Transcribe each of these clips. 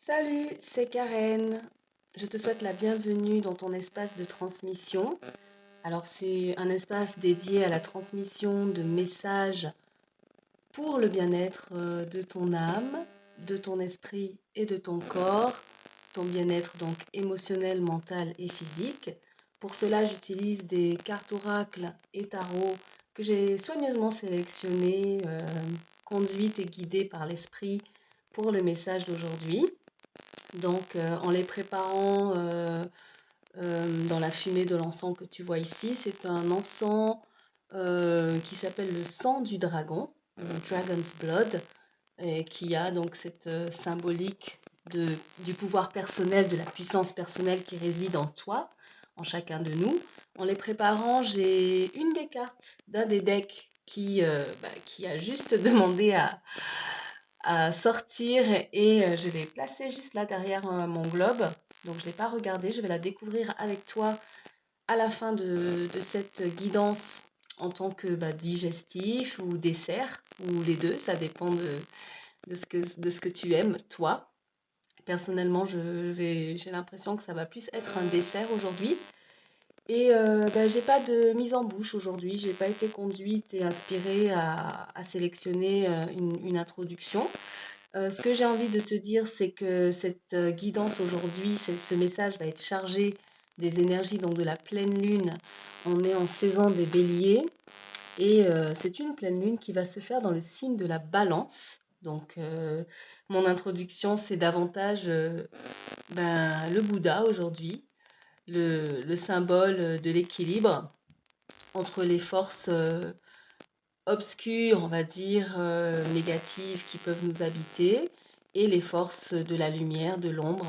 Salut, c'est Karen. Je te souhaite la bienvenue dans ton espace de transmission. Alors, c'est un espace dédié à la transmission de messages pour le bien-être de ton âme, de ton esprit et de ton corps, ton bien-être donc émotionnel, mental et physique. Pour cela, j'utilise des cartes oracles et tarot que j'ai soigneusement sélectionnées, conduites et guidées par l'esprit pour le message d'aujourd'hui. Donc, en les préparant dans la fumée de l'encens que tu vois ici, c'est un encens qui s'appelle le sang du dragon, Dragon's Blood, et qui a donc cette symbolique du pouvoir personnel, de la puissance personnelle qui réside en toi, en chacun de nous. En les préparant, j'ai une des cartes d'un des decks qui a juste demandé à sortir et je l'ai placée juste là derrière mon globe. Donc je ne l'ai pas regardée, je vais la découvrir avec toi à la fin de cette guidance en tant que digestif ou dessert, ou les deux, ça dépend de ce que tu aimes, toi. Personnellement, j'ai l'impression que ça va plus être un dessert aujourd'hui. Et j'ai pas de mise en bouche aujourd'hui, j'ai pas été conduite et inspirée à sélectionner une introduction. Ce que j'ai envie de te dire, c'est que cette guidance aujourd'hui, ce message va être chargé des énergies donc de la pleine lune. On est en saison des béliers et c'est une pleine lune qui va se faire dans le signe de la balance. Donc mon introduction, c'est davantage le Bouddha aujourd'hui, le symbole de l'équilibre entre les forces obscures, on va dire, négatives qui peuvent nous habiter, et les forces de la lumière, de l'ombre,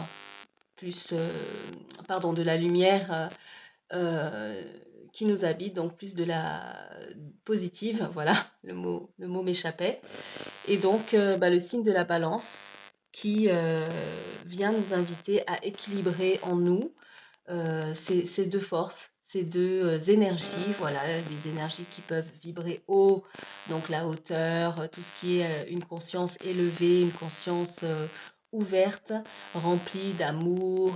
plus, pardon, de la lumière euh, qui nous habite, donc plus de la positive, voilà, le mot m'échappait. Et donc, le signe de la balance qui vient nous inviter à équilibrer en nous ces deux forces, ces deux énergies, voilà, les énergies qui peuvent vibrer haut, donc la hauteur, tout ce qui est une conscience élevée, une conscience ouverte, remplie d'amour,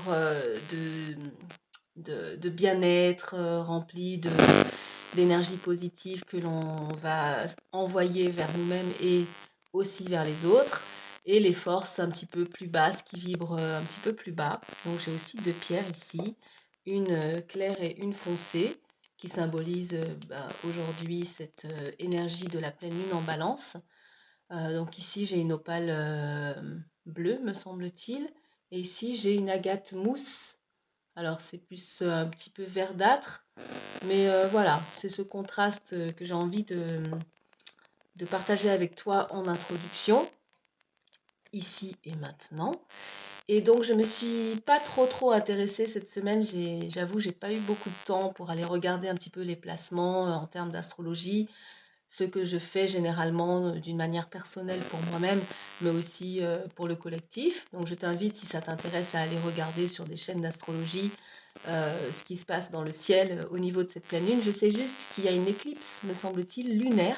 de bien-être, remplie d'énergie positive que l'on va envoyer vers nous-mêmes et aussi vers les autres. Et les forces un petit peu plus basses qui vibrent un petit peu plus bas. Donc j'ai aussi deux pierres ici, une claire et une foncée, qui symbolisent aujourd'hui cette énergie de la pleine lune en balance. Donc ici j'ai une opale bleue, me semble-t-il. Et ici j'ai une agate mousse. Alors c'est plus un petit peu verdâtre, mais voilà, c'est ce contraste que j'ai envie de partager avec toi en introduction, ici et maintenant. Et donc, je me suis pas trop intéressée cette semaine. J'avoue, j'ai pas eu beaucoup de temps pour aller regarder un petit peu les placements en termes d'astrologie, ce que je fais généralement d'une manière personnelle pour moi-même, mais aussi pour le collectif. Donc, je t'invite, si ça t'intéresse, à aller regarder sur des chaînes d'astrologie ce qui se passe dans le ciel au niveau de cette pleine lune. Je sais juste qu'il y a une éclipse, me semble-t-il, lunaire,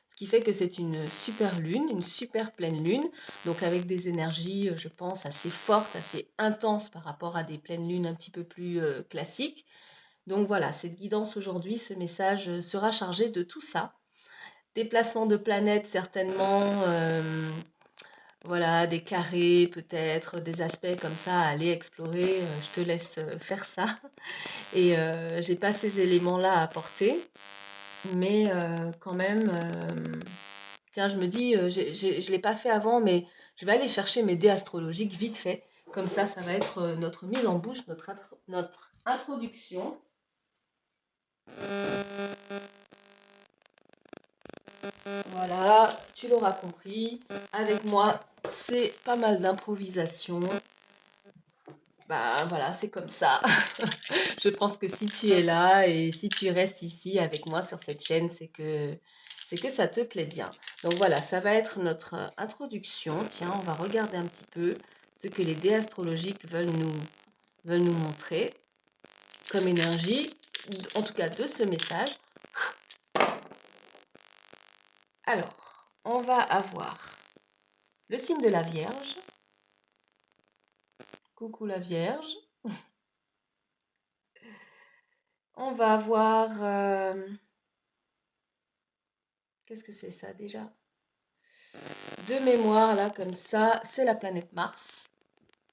ce qui fait que c'est une super lune, une super pleine lune, donc avec des énergies, je pense, assez fortes, assez intenses par rapport à des pleines lunes un petit peu plus classiques. Donc voilà, cette guidance aujourd'hui, ce message sera chargé de tout ça. Déplacement de planètes certainement, voilà, des carrés peut-être, des aspects comme ça à aller explorer. Je te laisse faire ça. Et j'ai pas ces éléments-là à apporter, mais quand même, tiens, je me dis, je l'ai pas fait avant, mais je vais aller chercher mes dés astrologiques vite fait. Comme ça va être notre mise en bouche, notre introduction. Voilà, tu l'auras compris. Avec moi, c'est pas mal d'improvisation. Bah voilà, c'est comme ça. Je pense que si tu es là et si tu restes ici avec moi sur cette chaîne, c'est que ça te plaît bien. Donc voilà, ça va être notre introduction. Tiens, on va regarder un petit peu ce que les dés astrologiques veulent nous montrer comme énergie, en tout cas de ce message. Alors, on va avoir le signe de la Vierge, Coucou la Vierge. On va avoir... qu'est-ce que c'est ça déjà? De mémoire, là, comme ça, c'est la planète Mars.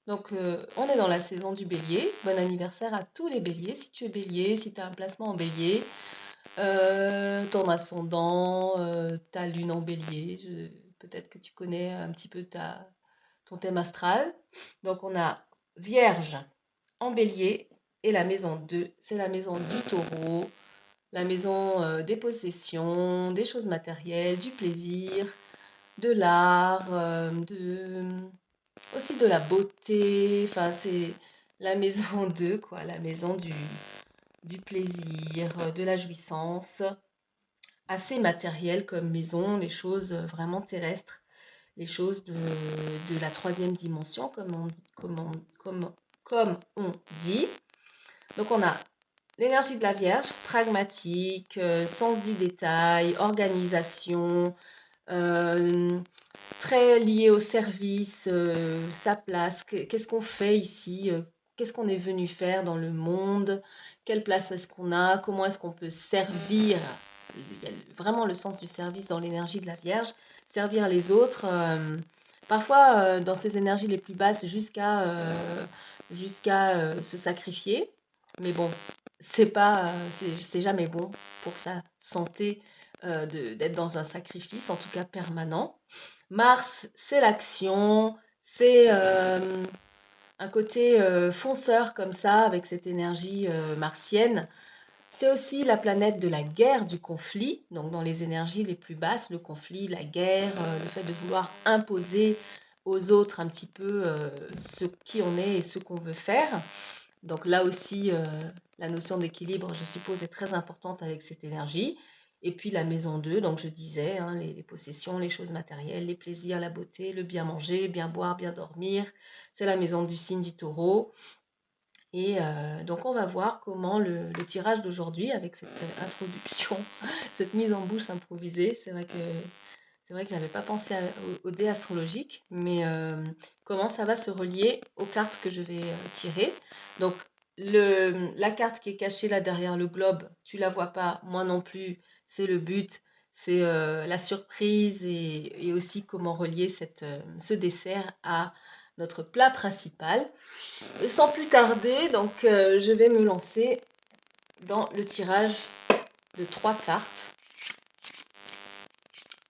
Donc, on est dans la saison du bélier. Bon anniversaire à tous les béliers. Si tu es bélier, si tu as un placement en bélier, ton ascendant, ta lune en bélier. Peut-être que tu connais un petit peu ton thème astral. Donc, on a Vierge en bélier et la maison 2, c'est la maison du taureau, la maison des possessions, des choses matérielles, du plaisir, de l'art, aussi de la beauté. Enfin, c'est la maison 2, quoi, la maison du plaisir, de la jouissance, assez matérielle comme maison, les choses vraiment terrestres, les choses de la troisième dimension, comme on dit. Donc on a l'énergie de la Vierge, pragmatique, sens du détail, organisation, très lié au service, sa place, qu'est-ce qu'on fait ici, qu'est-ce qu'on est venu faire dans le monde, quelle place est-ce qu'on a, comment est-ce qu'on peut servir. Il y a vraiment le sens du service dans l'énergie de la Vierge, servir les autres, parfois dans ces énergies les plus basses jusqu'à se sacrifier. Mais bon, c'est jamais bon pour sa santé d'être dans un sacrifice, en tout cas permanent. Mars, c'est l'action, c'est un côté fonceur comme ça, avec cette énergie martienne. C'est aussi la planète de la guerre, du conflit, donc dans les énergies les plus basses, le conflit, la guerre, le fait de vouloir imposer aux autres un petit peu ce qui on est et ce qu'on veut faire. Donc là aussi, la notion d'équilibre, je suppose, est très importante avec cette énergie. Et puis la maison 2, donc je disais, hein, les possessions, les choses matérielles, les plaisirs, la beauté, le bien manger, bien boire, bien dormir. C'est la maison du signe du taureau. Et donc on va voir comment le tirage d'aujourd'hui, avec cette introduction, cette mise en bouche improvisée, c'est vrai que je n'avais pas pensé au dé astrologique, mais comment ça va se relier aux cartes que je vais tirer. Donc, la carte qui est cachée là derrière le globe, tu la vois pas, moi non plus, c'est le but, c'est la surprise et aussi comment relier ce dessert à notre plat principal. Et sans plus tarder, donc je vais me lancer dans le tirage de 3 cartes.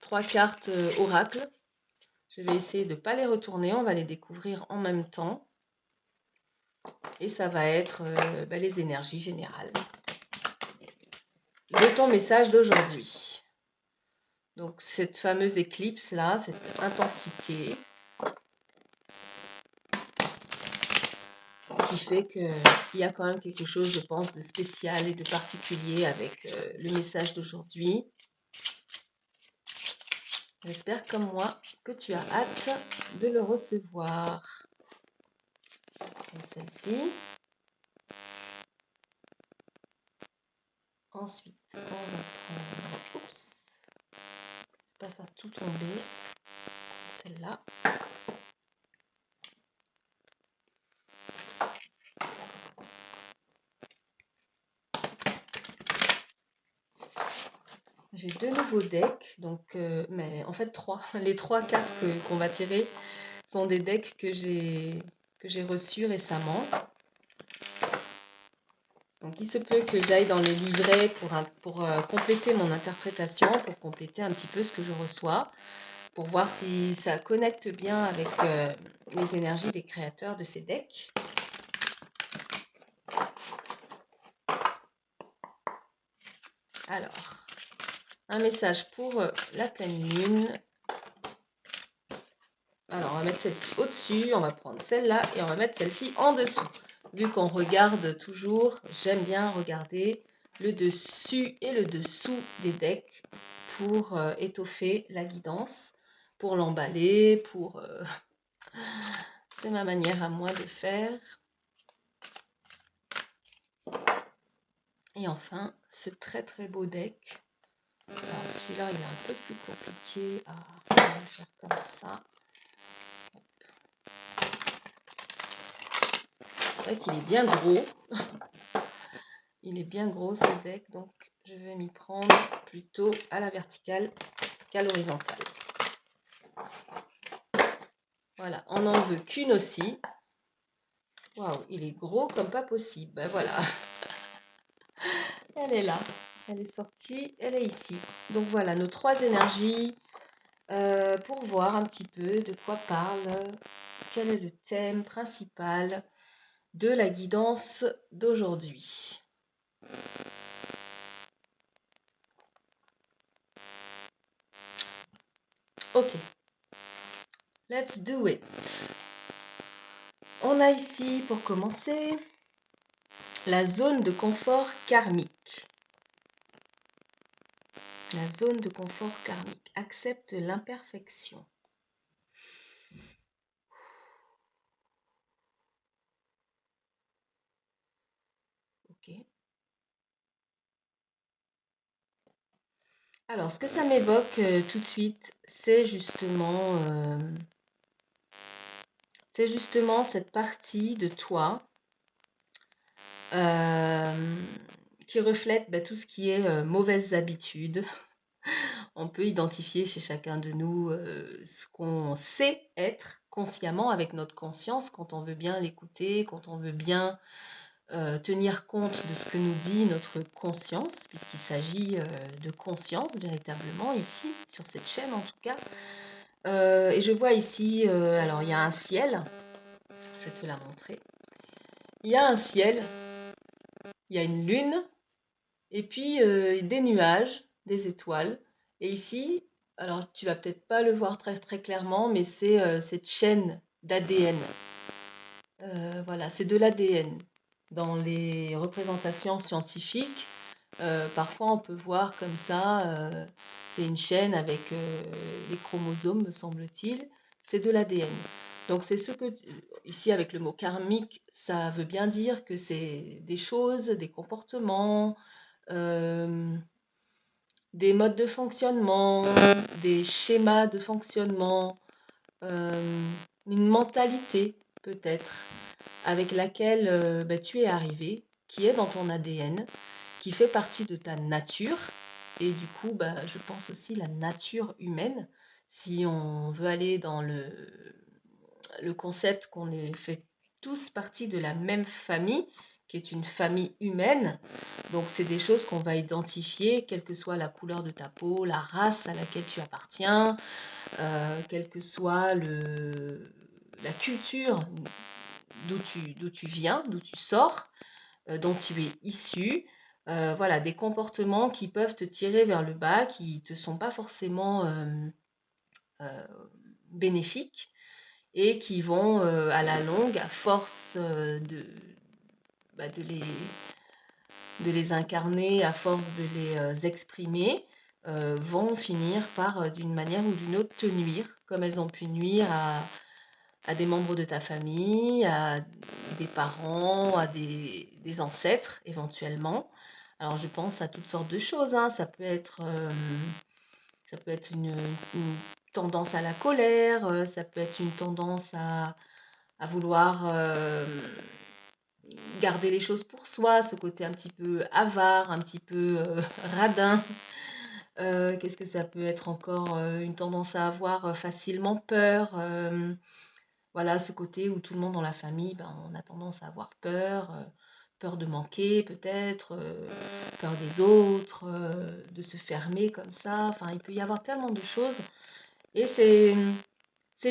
3 cartes oracle. Je vais essayer de ne pas les retourner, on va les découvrir en même temps. Et ça va être les énergies générales de ton message d'aujourd'hui. Donc cette fameuse éclipse là, cette intensité. Ce qui fait qu'il y a quand même quelque chose, je pense, de spécial et de particulier avec le message d'aujourd'hui. J'espère comme moi que tu as hâte de le recevoir. Celle-ci. Ensuite, on va prendre... Oups. Je ne vais pas faire tout tomber. Celle-là. J'ai 2 nouveaux decks, donc, mais en fait 3. Les 3 cartes qu'on va tirer sont des decks que j'ai reçus récemment. Donc il se peut que j'aille dans les livrets pour compléter mon interprétation, pour compléter un petit peu ce que je reçois, pour voir si ça connecte bien avec les énergies des créateurs de ces decks. Alors, un message pour la pleine lune. Alors, on va mettre celle-ci au-dessus, on va prendre celle-là et on va mettre celle-ci en dessous. Vu qu'on regarde toujours, j'aime bien regarder le dessus et le dessous des decks pour étoffer la guidance, pour l'emballer, pour... C'est ma manière à moi de faire. Et enfin, ce très très beau deck. Alors celui-là, il est un peu plus compliqué on va le faire comme ça. C'est vrai qu'il est bien gros. Il est bien gros ce deck, donc je vais m'y prendre plutôt à la verticale qu'à l'horizontale. Voilà, on n'en veut qu'une aussi. Waouh, il est gros comme pas possible. Ben voilà. Elle est là. Elle est sortie, elle est ici. Donc voilà, nos 3 énergies pour voir un petit peu de quoi parle, quel est le thème principal de la guidance d'aujourd'hui. Ok, let's do it. On a ici, pour commencer, la zone de confort karmique. La zone de confort karmique. Accepte l'imperfection. Ok. Alors, ce que ça m'évoque tout de suite, c'est justement cette partie de toi qui reflète tout ce qui est mauvaises habitudes. On peut identifier chez chacun de nous ce qu'on sait être consciemment avec notre conscience quand on veut bien l'écouter, quand on veut bien tenir compte de ce que nous dit notre conscience, puisqu'il s'agit de conscience véritablement ici, sur cette chaîne en tout cas. Et je vois ici, alors il y a un ciel, je vais te la montrer. Il y a un ciel, il y a une lune, et puis des nuages, des étoiles. Et ici, alors tu vas peut-être pas le voir très très clairement, mais c'est cette chaîne d'ADN. Voilà, c'est de l'ADN. Dans les représentations scientifiques, parfois on peut voir comme ça, c'est une chaîne avec les chromosomes, me semble-t-il, c'est de l'ADN. Donc c'est ce que, ici avec le mot karmique, ça veut bien dire que c'est des choses, des comportements, euh, des modes de fonctionnement, des schémas de fonctionnement, une mentalité peut-être avec laquelle tu es arrivé, qui est dans ton ADN, qui fait partie de ta nature, et du coup, je pense aussi la nature humaine, si on veut aller dans le concept qu'on est fait tous partie de la même famille, qui est une famille humaine. Donc c'est des choses qu'on va identifier, quelle que soit la couleur de ta peau, la race à laquelle tu appartiens, quelle que soit la culture d'où tu viens, d'où tu sors, dont tu es issu. Voilà, des comportements qui peuvent te tirer vers le bas, qui ne te sont pas forcément euh, bénéfiques et qui vont à la longue, à force de les incarner, à force de les exprimer, vont finir par, d'une manière ou d'une autre, te nuire, comme elles ont pu nuire à des membres de ta famille, à des parents, à des ancêtres éventuellement. Alors je pense à toutes sortes de choses, hein. Ça peut être une tendance à la colère, ça peut être une tendance à vouloir garder les choses pour soi, ce côté un petit peu avare, un petit peu radin. Qu'est-ce que ça peut être encore une tendance à avoir facilement peur. Voilà, ce côté où tout le monde dans la famille, on a tendance à avoir peur, peur de manquer peut-être, peur des autres, de se fermer comme ça. Enfin, il peut y avoir tellement de choses. Et c'est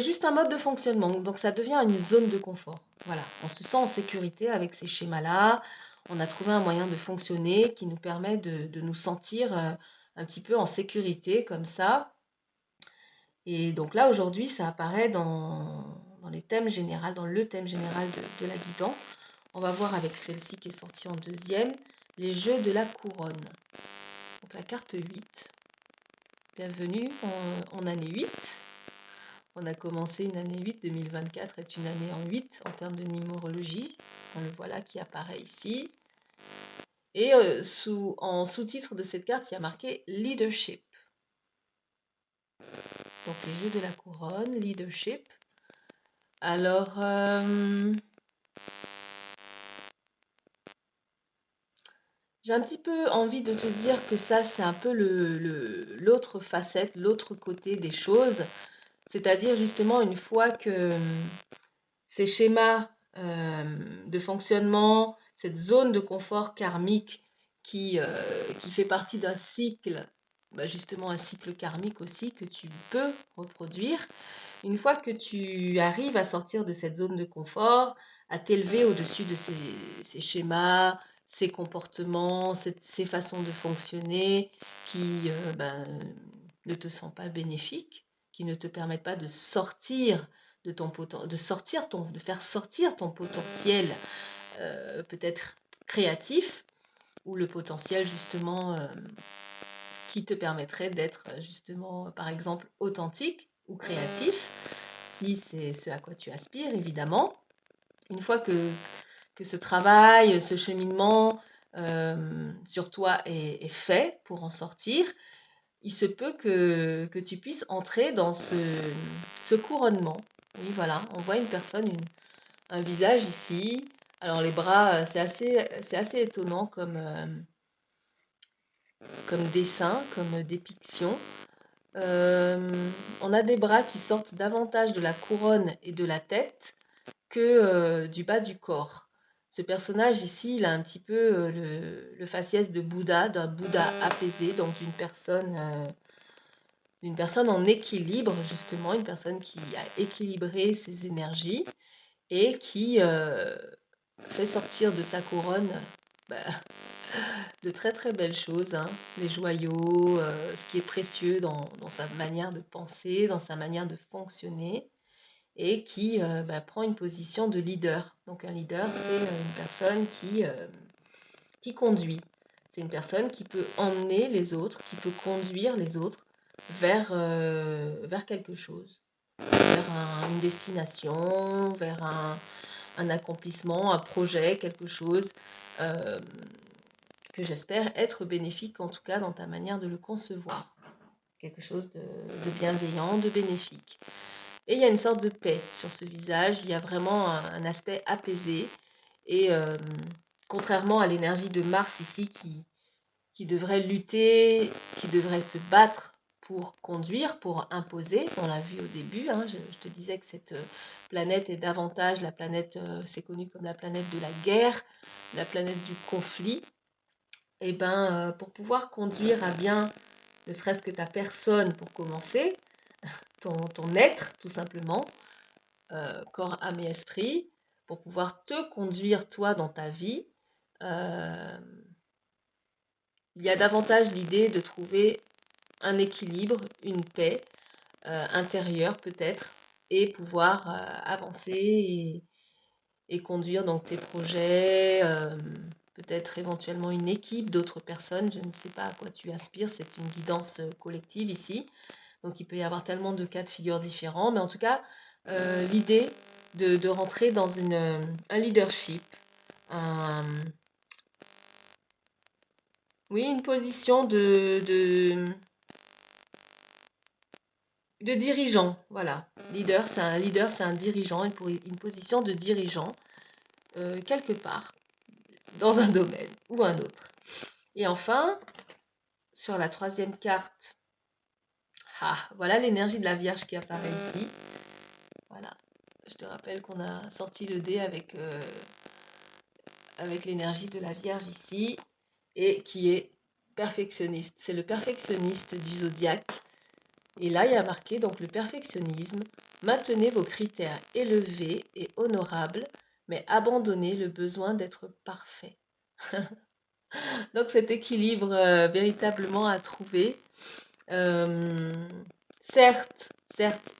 juste un mode de fonctionnement. Donc ça devient une zone de confort. Voilà, on se sent en sécurité avec ces schémas-là. On a trouvé un moyen de fonctionner qui nous permet de nous sentir un petit peu en sécurité comme ça. Et donc là, aujourd'hui, ça apparaît dans les thèmes généraux, dans le thème général de la guidance. On va voir avec celle-ci qui est sortie en deuxième, les jeux de la couronne. Donc la carte 8. Bienvenue en année 8. On a commencé une année 8, 2024 est une année en 8 en termes de numérologie. On le voit là qui apparaît ici. Et en sous-titre de cette carte, il y a marqué Leadership. Donc les jeux de la couronne, Leadership. Alors, J'ai un petit peu envie de te dire que ça, c'est un peu l'autre facette, l'autre côté des choses. C'est-à-dire justement une fois que ces schémas de fonctionnement, cette zone de confort karmique qui fait partie d'un cycle, bah justement un cycle karmique aussi que tu peux reproduire, une fois que tu arrives à sortir de cette zone de confort, à t'élever au-dessus de ces schémas, ces comportements, ces façons de fonctionner qui ne te sont pas bénéfiques, qui ne te permettent pas de sortir de ton de faire sortir ton potentiel peut-être créatif ou le potentiel justement qui te permettrait d'être justement par exemple authentique ou créatif si c'est ce à quoi tu aspires, évidemment. Une fois que ce travail, ce cheminement sur toi est fait pour en sortir, il se peut que tu puisses entrer dans ce couronnement. Oui, voilà, on voit une personne, un visage ici. Alors les bras, c'est assez étonnant comme dessin, comme dépiction. On a des bras qui sortent davantage de la couronne et de la tête que du bas du corps. Ce personnage ici, il a un petit peu le faciès de Bouddha, d'un Bouddha apaisé, donc d'une personne en équilibre, justement, une personne qui a équilibré ses énergies et qui fait sortir de sa couronne bah, de très très belles choses, hein. Les joyaux, ce qui est précieux dans sa manière de penser, dans sa manière de fonctionner, et qui prend une position de leader. Donc un leader, c'est une personne qui conduit. C'est une personne qui peut emmener les autres, qui peut conduire les autres vers quelque chose, vers une destination, vers un accomplissement, un projet, quelque chose euh, que j'espère être bénéfique, en tout cas dans ta manière de le concevoir. Quelque chose de bienveillant, de bénéfique. Et il y a une sorte de paix sur ce visage, il y a vraiment un aspect apaisé. Et contrairement à l'énergie de Mars ici qui devrait lutter, qui devrait se battre pour conduire, pour imposer. On l'a vu au début, hein, je te disais que cette planète est davantage la planète, c'est connu comme la planète de la guerre, la planète du conflit. Et ben, pour pouvoir conduire à bien, ne serait-ce que ta personne pour commencer, ton être tout simplement, corps, âme et esprit, pour pouvoir te conduire toi dans ta vie, euh, il y a davantage l'idée de trouver un équilibre, une paix intérieure peut-être, et pouvoir avancer et conduire donc tes projets, peut-être éventuellement une équipe d'autres personnes. Je ne sais pas à quoi tu aspires, c'est une guidance collective ici. Donc il peut y avoir tellement de cas de figure différents, mais en tout cas, l'idée de rentrer dans un leadership, un- oui, une position de dirigeant, voilà. Leader, c'est un dirigeant, une position de dirigeant, quelque part, dans un domaine ou un autre. Et enfin, sur la troisième carte, voilà l'énergie de la Vierge qui apparaît ici. Voilà. Je te rappelle qu'on a sorti le dé avec l'énergie de la Vierge ici, et qui est perfectionniste. C'est le perfectionniste du zodiaque. Et là, il y a marqué donc le perfectionnisme. Maintenez vos critères élevés et honorables, mais abandonnez le besoin d'être parfait. Donc cet équilibre véritablement à trouver. Euh, certes,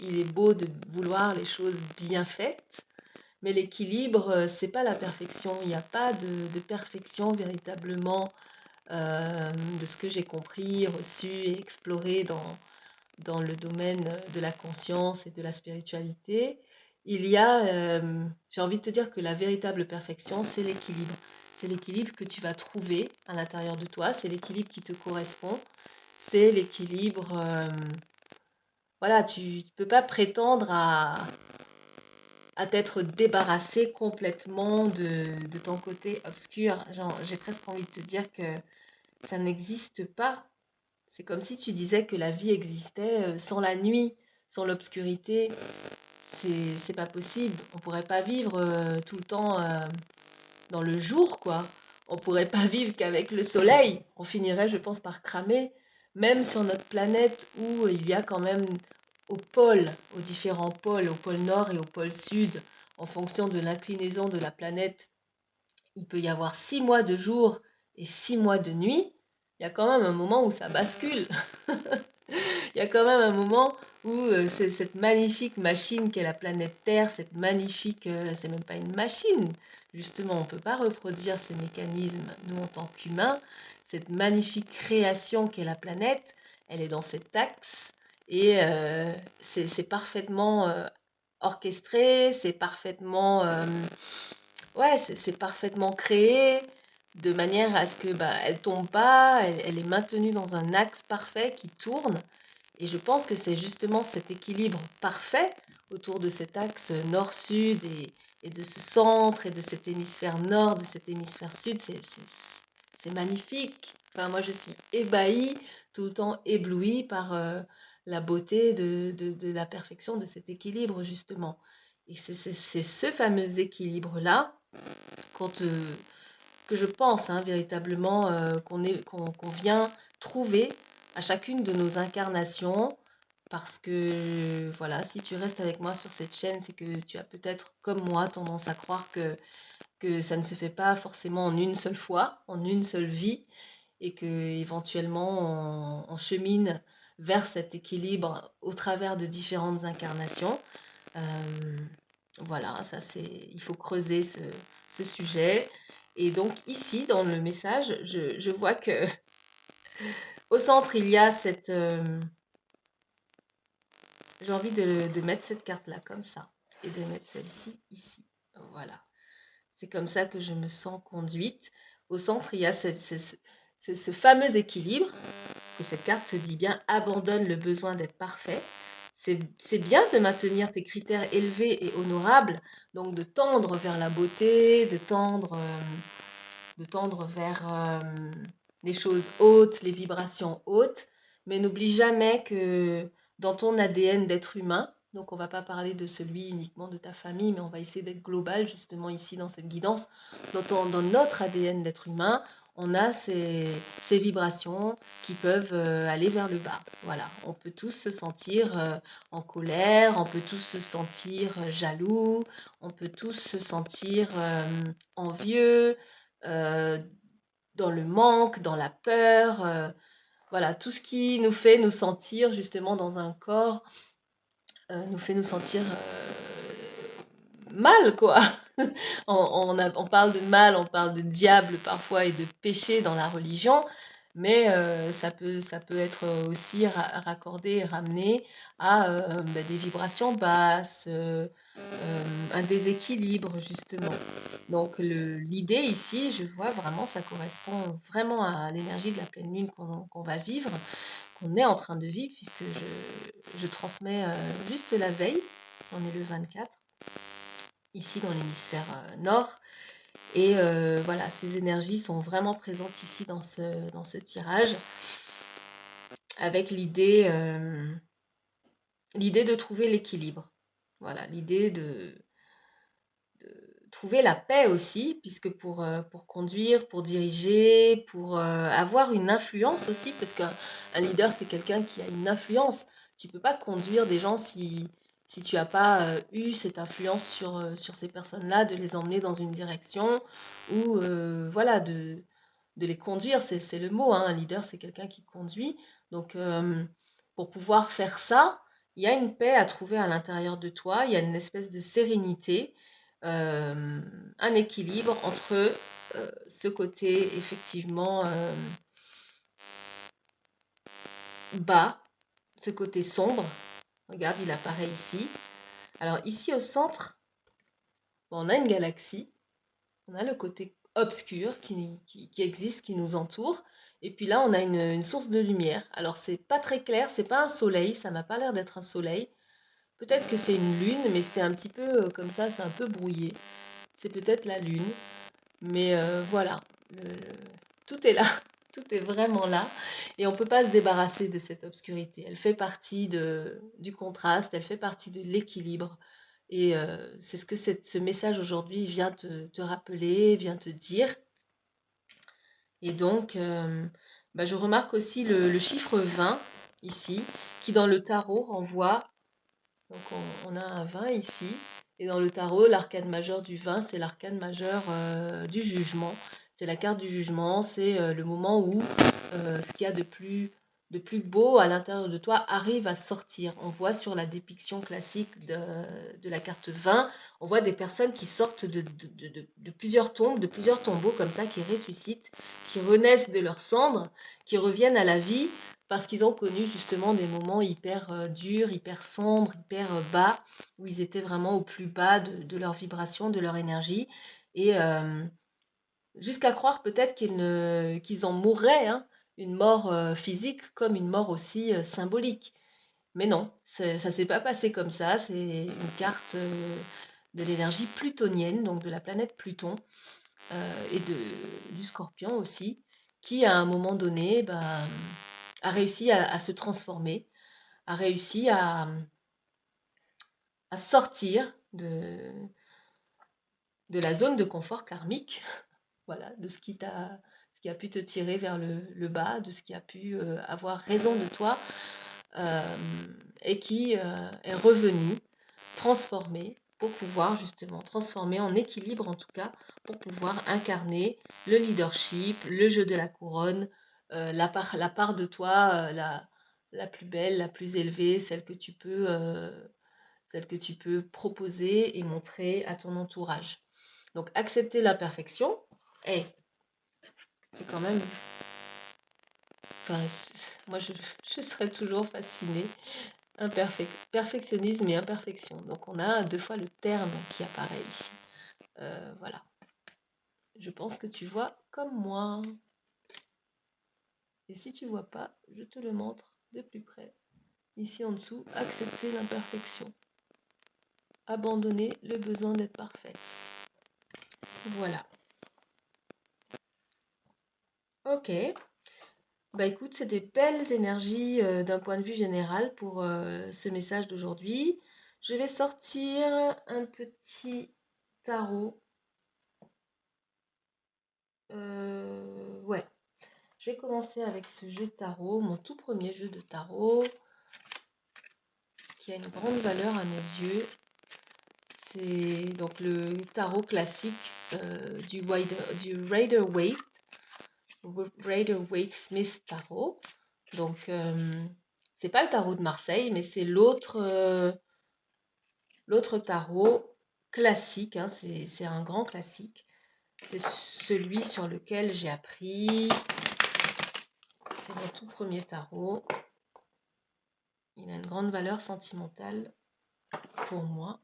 il est beau de vouloir les choses bien faites, mais l'équilibre, c'est pas la perfection. Il n'y a pas de perfection véritablement de ce que j'ai compris, reçu et exploré dans le domaine de la conscience et de la spiritualité. Il y a, j'ai envie de te dire que la véritable perfection, c'est l'équilibre. C'est l'équilibre que tu vas trouver à l'intérieur de toi, c'est l'équilibre qui te correspond, c'est l'équilibre. Voilà, tu ne peux pas prétendre à t'être débarrassé complètement de ton côté obscur. Genre, j'ai presque envie de te dire que ça n'existe pas. C'est comme si tu disais que la vie existait sans la nuit, sans l'obscurité. C'est pas possible. On pourrait pas vivre tout le temps dans le jour, quoi. On pourrait pas vivre qu'avec le soleil. On finirait, je pense, par cramer. Même sur notre planète où il y a quand même aux pôles, aux différents pôles, au pôle nord et au pôle sud, en fonction de l'inclinaison de la planète, il peut y avoir 6 mois de jour et 6 mois de nuit. Il y a quand même un moment où ça bascule. Il y a quand même un moment où c'est cette magnifique machine qu'est la planète Terre, cette magnifique, c'est même pas une machine, justement, on ne peut pas reproduire ces mécanismes, nous en tant qu'humains, cette magnifique création qu'est la planète, elle est dans cet axe et c'est parfaitement orchestré, c'est parfaitement, ouais, c'est parfaitement créé de manière à ce que bah, elle tombe pas, elle est maintenue dans un axe parfait qui tourne et je pense que c'est justement cet équilibre parfait autour de cet axe nord-sud et de ce centre et de cet hémisphère nord, de cet hémisphère sud. C'est magnifique. Enfin, moi, je suis ébahie, tout le temps éblouie par la beauté de la perfection de cet équilibre, justement. Et c'est ce fameux équilibre-là quand, que je pense hein, véritablement qu'on vient trouver à chacune de nos incarnations. Parce que voilà, si tu restes avec moi sur cette chaîne, c'est que tu as peut-être, comme moi, tendance à croire que ça ne se fait pas forcément en une seule fois, en une seule vie, et que éventuellement on chemine vers cet équilibre au travers de différentes incarnations. Euh, voilà, ça c'est, il faut creuser ce sujet. Et donc ici, dans le message, je vois que au centre, il y a cette... j'ai envie de mettre cette carte-là comme ça et de mettre celle-ci ici. Voilà. C'est comme ça que je me sens conduite. Au centre, il y a ce fameux équilibre. Et cette carte te dit bien, abandonne le besoin d'être parfait. C'est bien de maintenir tes critères élevés et honorables, donc de tendre vers la beauté, de tendre vers les choses hautes, les vibrations hautes, mais n'oublie jamais que dans ton ADN d'être humain, donc on va pas parler de celui uniquement de ta famille, mais on va essayer d'être global justement ici dans cette guidance, dans notre ADN d'être humain, on a ces vibrations qui peuvent aller vers le bas. Voilà, on peut tous se sentir en colère, on peut tous se sentir jaloux, on peut tous se sentir envieux, euh, dans le manque, dans la peur, voilà, tout ce qui nous fait nous sentir justement dans un corps, nous fait nous sentir mal, quoi. On parle de mal, on parle de diable parfois et de péché dans la religion, mais ça peut être aussi raccordé et ramené à bah, des vibrations basses, un déséquilibre justement. Donc l'idée ici, je vois vraiment, ça correspond vraiment à l'énergie de la pleine lune qu'on va vivre, qu'on est en train de vivre, puisque je transmets juste la veille, on est le 24 ici dans l'hémisphère nord. Et voilà, ces énergies sont vraiment présentes ici dans ce tirage, avec l'idée de trouver l'équilibre. Voilà, l'idée de trouver la paix aussi, puisque pour conduire, pour diriger, pour avoir une influence aussi, parce qu'un leader, c'est quelqu'un qui a une influence. Tu ne peux pas conduire des gens si tu n'as pas eu cette influence sur ces personnes-là, de les emmener dans une direction ou voilà, de les conduire, c'est le mot, hein. Un leader, c'est quelqu'un qui conduit. Donc, pour pouvoir faire ça, il y a une paix à trouver à l'intérieur de toi, il y a une espèce de sérénité, un équilibre entre ce côté effectivement bas, ce côté sombre. Regarde, il apparaît ici. Alors ici au centre, bon, on a une galaxie, on a le côté obscur qui existe, qui nous entoure. Et puis là, on a une source de lumière. Alors, c'est pas très clair, c'est pas un soleil, ça m'a pas l'air d'être un soleil. Peut-être que c'est une lune, mais c'est un petit peu comme ça, c'est un peu brouillé. C'est peut-être la lune, mais voilà, tout est là, tout est vraiment là, et on ne peut pas se débarrasser de cette obscurité. Elle fait partie du contraste, elle fait partie de l'équilibre, et c'est ce que ce message aujourd'hui vient te rappeler, vient te dire. Et donc, bah, je remarque aussi le chiffre 20 ici, qui dans le tarot renvoie, donc on a un 20 ici, et dans le tarot, l'arcane majeur du 20, c'est l'arcane majeur du jugement. C'est la carte du jugement, c'est le moment où ce qu'il y a de plus beau à l'intérieur de toi arrive à sortir. On voit sur la dépiction classique de la carte 20, on voit des personnes qui sortent de plusieurs tombes, de plusieurs tombeaux comme ça, qui ressuscitent, qui renaissent de leurs cendres, qui reviennent à la vie parce qu'ils ont connu justement des moments hyper durs, hyper sombres, hyper bas, où ils étaient vraiment au plus bas de leur vibration, de leur énergie, et jusqu'à croire peut-être qu'ils en mourraient, hein, une mort physique comme une mort aussi symbolique. Mais non, ça s'est pas passé comme ça, c'est une carte de l'énergie plutonienne, donc de la planète Pluton, et du Scorpion aussi, qui à un moment donné bah, a réussi à se transformer, a réussi à sortir de la zone de confort karmique, voilà, de ce qui a pu te tirer vers le bas, de ce qui a pu avoir raison de toi, euh, et qui est revenu transformé pour pouvoir justement transformer en équilibre en tout cas, pour pouvoir incarner le leadership, le jeu de la couronne, la part de toi la plus belle, la plus élevée, celle que tu peux proposer et montrer à ton entourage. Donc accepter l'imperfection, hey, c'est quand même... Enfin, moi, je serais toujours fascinée. Perfectionnisme et imperfection. Donc on a deux fois le terme qui apparaît ici. Voilà. Je pense que tu vois comme moi. Et si tu vois pas, je te le montre de plus près. Ici en dessous, accepter l'imperfection. Abandonner le besoin d'être parfait. Voilà. Ok. Bah écoute, c'est des belles énergies d'un point de vue général pour ce message d'aujourd'hui. Je vais sortir un petit tarot. Ouais, je vais commencer avec ce jeu de tarot, mon tout premier jeu de tarot, qui a une grande valeur à mes yeux. C'est donc le tarot classique du Rider-Waite-Smith tarot. Donc, c'est pas le tarot de Marseille, mais c'est l'autre tarot classique, hein, c'est un grand classique. C'est celui sur lequel j'ai appris. C'est mon tout premier tarot. Il a une grande valeur sentimentale pour moi.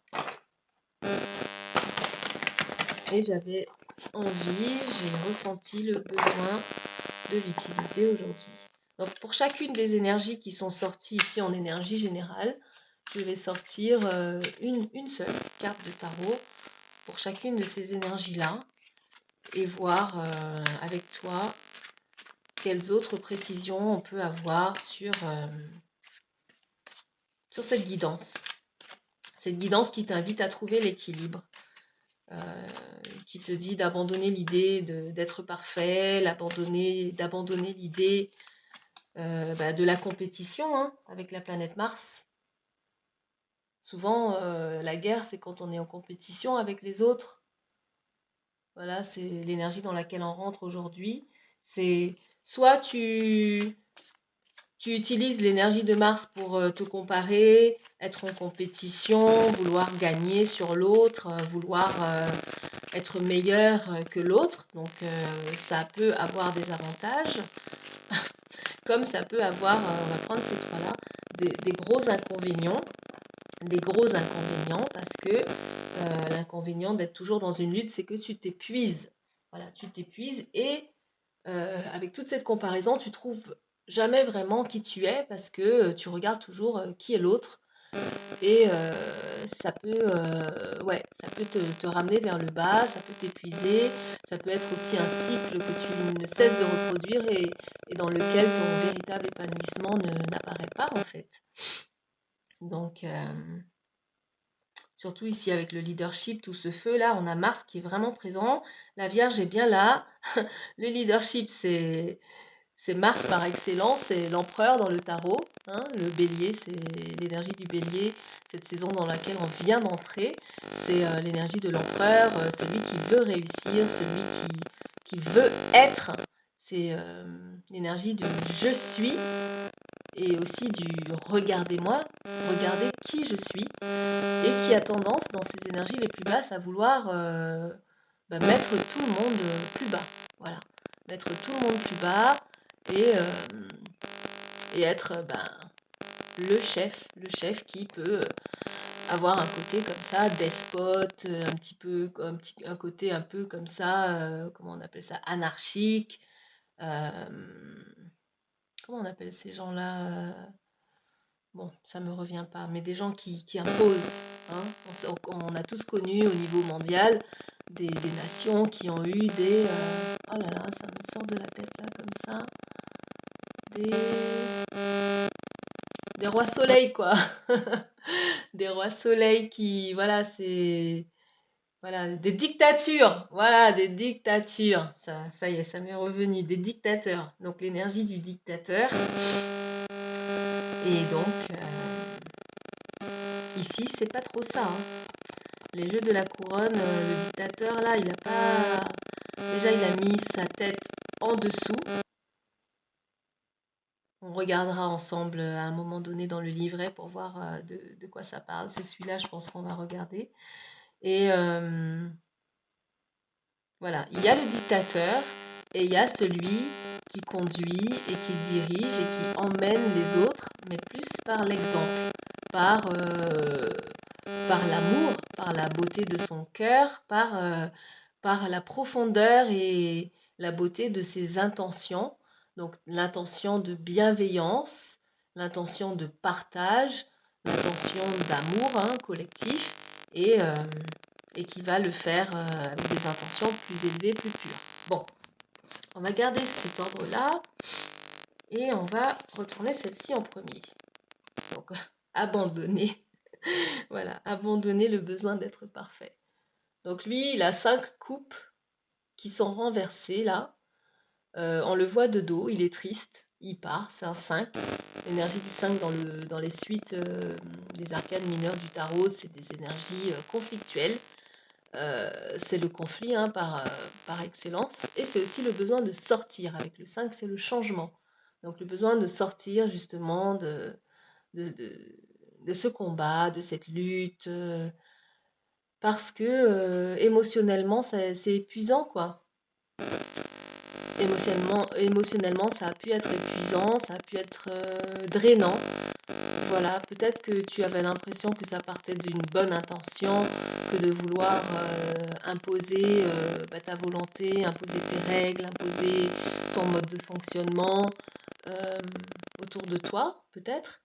Et j'avais envie, j'ai ressenti le besoin de l'utiliser aujourd'hui. Donc pour chacune des énergies qui sont sorties ici en énergie générale, je vais sortir une seule carte de tarot pour chacune de ces énergies-là et voir avec toi quelles autres précisions on peut avoir sur cette guidance. Cette guidance qui t'invite à trouver l'équilibre, qui te dit d'abandonner l'idée d'être parfait, d'abandonner l'idée de la compétition hein, avec la planète Mars. Souvent, la guerre, c'est quand on est en compétition avec les autres. Voilà, c'est l'énergie dans laquelle on rentre aujourd'hui. C'est soit tu utilises l'énergie de Mars pour te comparer, être en compétition, vouloir gagner sur l'autre, vouloir être meilleur que l'autre. Donc ça peut avoir des avantages, comme ça peut avoir, on va prendre ces trois-là, des gros inconvénients. Des gros inconvénients parce que l'inconvénient d'être toujours dans une lutte, c'est que tu t'épuises. Voilà, tu t'épuises et avec toute cette comparaison, tu trouves jamais vraiment qui tu es parce que tu regardes toujours qui est l'autre et ouais, ça peut te ramener vers le bas, ça peut t'épuiser, ça peut être aussi un cycle que tu ne cesses de reproduire et dans lequel ton véritable épanouissement n'apparaît pas en fait. Donc, surtout ici avec le leadership, tout ce feu-là, on a Mars qui est vraiment présent, la Vierge est bien là. Le leadership, c'est Mars par excellence, c'est l'empereur dans le tarot, hein. Le bélier, c'est l'énergie du bélier, cette saison dans laquelle on vient d'entrer, c'est l'énergie de l'empereur, celui qui veut réussir, celui qui veut être, c'est l'énergie du je suis et aussi du regardez-moi, regardez qui je suis et qui a tendance dans ses énergies les plus basses à vouloir mettre tout le monde plus bas. Voilà, mettre tout le monde plus bas et, être le chef qui peut avoir un côté comme ça, despote, un petit peu, un côté un peu comme ça, comment on appelle ça, anarchique. Comment on appelle ces gens-là? Bon, ça me revient pas, mais des gens qui imposent, hein. On a tous connu au niveau mondial des nations qui ont eu oh là là, ça me sort de la tête là comme ça, des rois soleil quoi. Des rois soleil qui, voilà, c'est, voilà, des dictatures, voilà, des dictatures. Ça y est, ça m'est revenu, des dictateurs. Donc l'énergie du dictateur. Et donc, ici, c'est pas trop ça, hein. Les jeux de la couronne, le dictateur, là, il a pas... Déjà, il a mis sa tête en dessous. On regardera ensemble à un moment donné dans le livret pour voir de quoi ça parle. C'est celui-là, je pense qu'on va regarder. Et voilà, il y a le dictateur et il y a celui qui conduit et qui dirige et qui emmène les autres, mais plus par l'exemple, par, par l'amour, par la beauté de son cœur, par la profondeur et la beauté de ses intentions. Donc l'intention de bienveillance, l'intention de partage, l'intention d'amour, hein, collectif, et, euh, et qui va le faire avec des intentions plus élevées, plus pures. Bon, on va garder cet ordre-là et on va retourner celle-ci en premier. Donc, abandonner. Voilà, abandonner le besoin d'être parfait. Donc lui, il a 5 coupes qui sont renversées là. On le voit de dos, il est triste, il part, c'est un 5. L'énergie du 5 dans les suites des arcanes mineures du tarot, c'est des énergies conflictuelles. C'est le conflit, hein, par excellence. Et c'est aussi le besoin de sortir. Avec le 5, c'est le changement. Donc le besoin de sortir justement de, de, de ce combat, de cette lutte, parce que émotionnellement, c'est épuisant, quoi. Émotionnellement, ça a pu être épuisant, ça a pu être drainant. Voilà, peut-être que tu avais l'impression que ça partait d'une bonne intention, que de vouloir imposer ta volonté, imposer tes règles, imposer ton mode de fonctionnement euh, autour de toi, peut-être.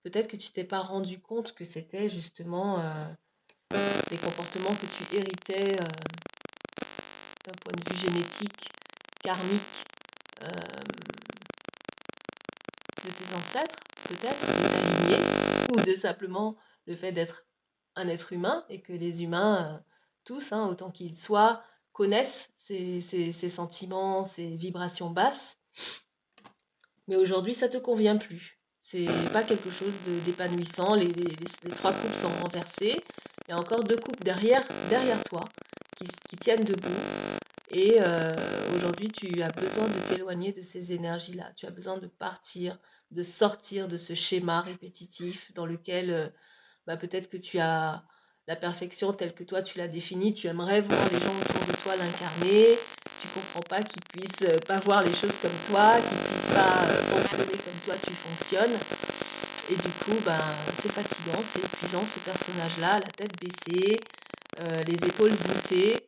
Peut-être que tu t'es pas rendu compte que c'était justement des comportements que tu héritais d'un point de vue génétique, karmique, euh, de tes ancêtres, peut-être, de ta lignée, ou de simplement le fait d'être un être humain et que les humains, tous, hein, autant qu'ils soient, connaissent ces sentiments, ces vibrations basses. Mais aujourd'hui, ça te convient plus. C'est pas quelque chose d'épanouissant. Les 3 coupes sont renversées. Il y a encore 2 coupes derrière toi qui tiennent debout. Et aujourd'hui, tu as besoin de t'éloigner de ces énergies-là. Tu as besoin de partir, de sortir de ce schéma répétitif dans lequel peut-être que tu as la perfection telle que toi tu l'as définie, tu aimerais voir les gens autour de toi l'incarner, tu comprends pas qu'ils puissent pas voir les choses comme toi, qu'ils puissent pas fonctionner comme toi tu fonctionnes. Et du coup, c'est fatigant, c'est épuisant ce personnage-là, la tête baissée, les épaules voûtées.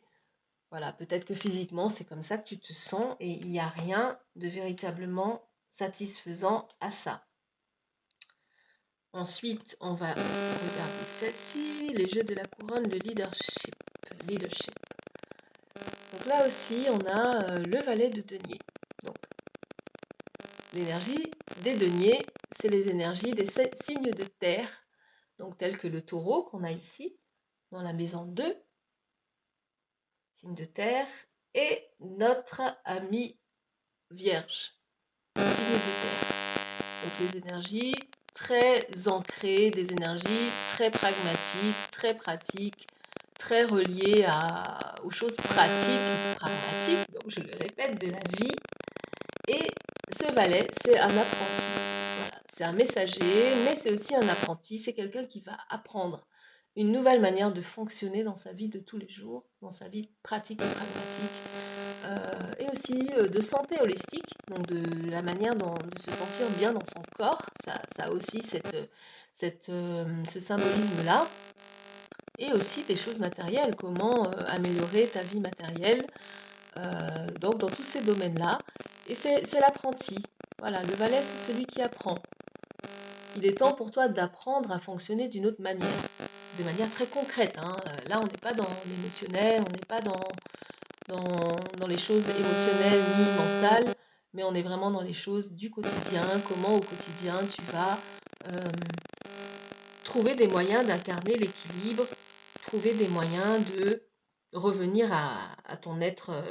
Voilà, peut-être que physiquement, c'est comme ça que tu te sens et il n'y a rien de véritablement satisfaisant à ça. Ensuite, on va regarder celle-ci, les jeux de la couronne, le leadership. Leadership. Donc là aussi, on a le valet de denier. Donc, l'énergie des deniers, c'est les énergies des signes de terre, donc tels que le taureau qu'on a ici, dans la maison 2, signe de terre, et notre ami vierge, signe de terre. Donc les énergies très ancrées, des énergies très pragmatiques, très pratiques, très reliées aux choses pratiques, pragmatiques, donc je le répète, de la vie. Et ce valet, c'est un apprenti. Voilà, c'est un messager, mais c'est aussi un apprenti. C'est quelqu'un qui va apprendre une nouvelle manière de fonctionner dans sa vie de tous les jours, dans sa vie pratique et pragmatique, et aussi de santé holistique, donc de la manière de se sentir bien dans son corps. Ça a aussi ce symbolisme-là. Et aussi des choses matérielles, comment améliorer ta vie matérielle, donc dans tous ces domaines-là. Et c'est l'apprenti. Voilà, le valet, c'est celui qui apprend. Il est temps pour toi d'apprendre à fonctionner d'une autre manière, de manière très concrète, hein. Là, on n'est pas dans l'émotionnel, on n'est pas dans les choses émotionnelles ni mentales, mais on est vraiment dans les choses du quotidien, comment au quotidien tu vas trouver des moyens d'incarner l'équilibre, trouver des moyens de revenir à ton être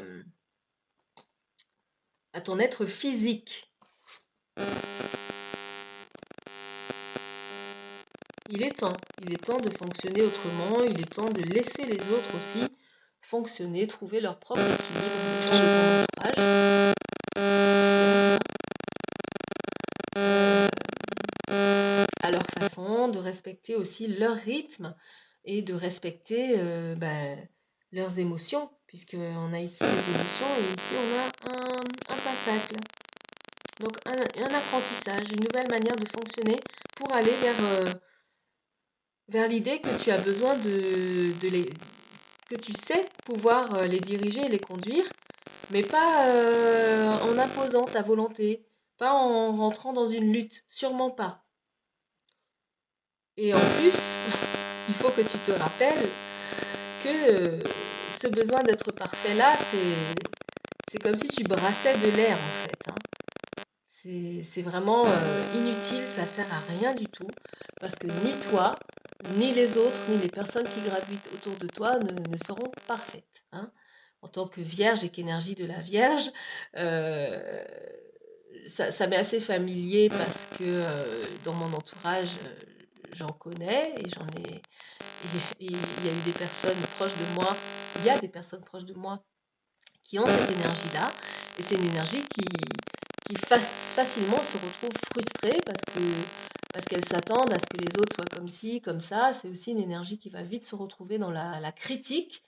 physique. Il est temps de fonctionner autrement, il est temps de laisser les autres aussi fonctionner, trouver leur propre équilibre, les gens de ton entourage, à leur façon, de respecter aussi leur rythme et de respecter leurs émotions, puisqu'on a ici les émotions et ici on a un pentacle. Donc un apprentissage, une nouvelle manière de fonctionner pour aller vers l'idée que tu as besoin que tu sais pouvoir les diriger et les conduire, mais pas en imposant ta volonté, pas en rentrant dans une lutte, sûrement pas. Et en plus, il faut que tu te rappelles que ce besoin d'être parfait là, c'est comme si tu brassais de l'air en fait, hein. C'est vraiment inutile, ça sert à rien du tout, parce que ni toi, ni les autres, ni les personnes qui gravitent autour de toi ne seront parfaites, hein. En tant que vierge et qu'énergie de la vierge, ça m'est assez familier parce que dans mon entourage, j'en connais et et il y a eu des personnes proches de moi, il y a des personnes proches de moi qui ont cette énergie-là, et c'est une énergie qui facilement se retrouve frustrée parce qu'elles s'attendent à ce que les autres soient comme ci, comme ça. C'est aussi une énergie qui va vite se retrouver dans la critique,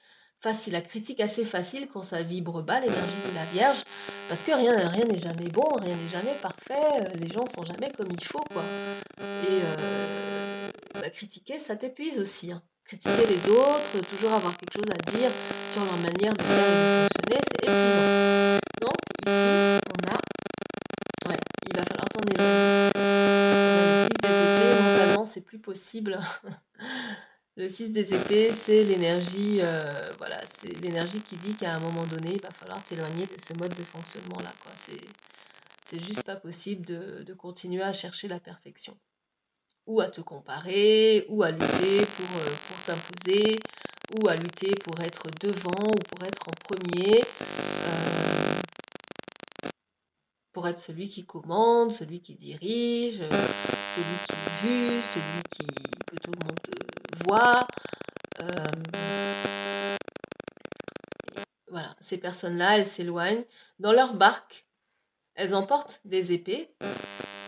la critique assez facile quand ça vibre bas, l'énergie de la Vierge, parce que rien n'est jamais bon, rien n'est jamais parfait, les gens sont jamais comme il faut, quoi. Et critiquer, ça t'épuise aussi, hein. Critiquer les autres, toujours avoir quelque chose à dire sur leur manière de faire et de fonctionner, c'est épuisant. Donc ici, on a... Ouais, il va falloir t'en éloigner. On a le 6 des épées, mentalement, c'est plus possible. Le 6 des épées, c'est l'énergie, voilà, c'est l'énergie qui dit qu'à un moment donné, il va falloir t'éloigner de ce mode de fonctionnement-là, quoi. C'est juste pas possible de continuer à chercher la perfection. Ou à te comparer, ou à lutter pour t'imposer, ou à lutter pour être devant, ou pour être en premier, pour être celui qui commande, celui qui dirige, celui qui est vu, que tout le monde voit. Voilà, ces personnes-là, elles s'éloignent. Dans leur barque, elles emportent des épées.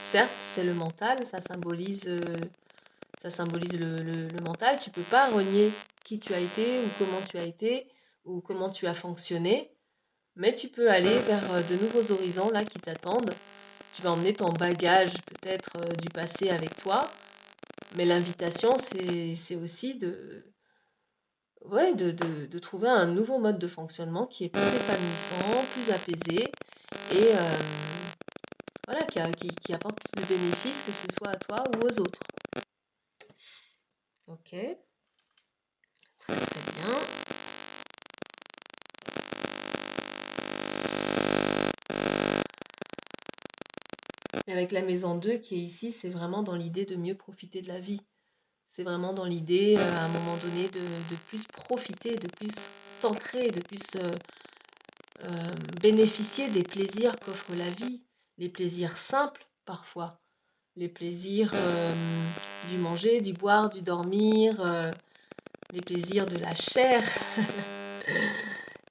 Certes, c'est le mental, ça symbolise le mental. Tu peux pas renier qui tu as été ou comment tu as fonctionné, mais tu peux aller vers de nouveaux horizons là qui t'attendent. Tu vas emmener ton bagage peut-être du passé avec toi, mais l'invitation, c'est aussi de trouver un nouveau mode de fonctionnement qui est plus épanouissant, plus apaisé et voilà, qui apporte plus de bénéfices, que ce soit à toi ou aux autres. Ok, très très bien. Et avec la maison 2 qui est ici, c'est vraiment dans l'idée de mieux profiter de la vie. C'est vraiment dans l'idée, à un moment donné, de plus profiter, de plus t'ancrer, de plus bénéficier des plaisirs qu'offre la vie, les plaisirs simples parfois, les plaisirs du manger, du boire, du dormir, les plaisirs de la chair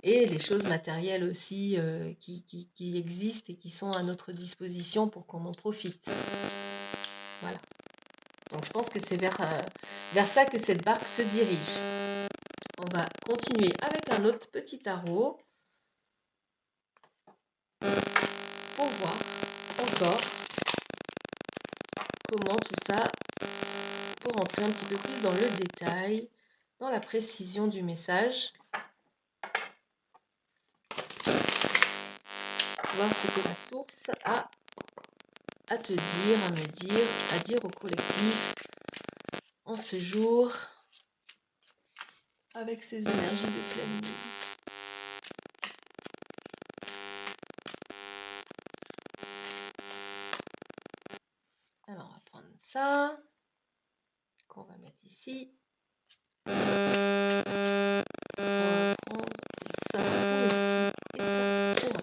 et les choses matérielles aussi qui existent et qui sont à notre disposition pour qu'on en profite. Voilà. Donc je pense que c'est vers ça que cette barque se dirige. On va continuer avec un autre petit tarot pour voir encore comment tout ça, pour entrer un petit peu plus dans le détail, dans la précision du message, voir ce que la source a à te dire, à me dire, à dire au collectif en ce jour avec ces énergies de pleine lune. Alors on va prendre ça, qu'on va mettre ici. On va prendre ça pour ici et ça pour là.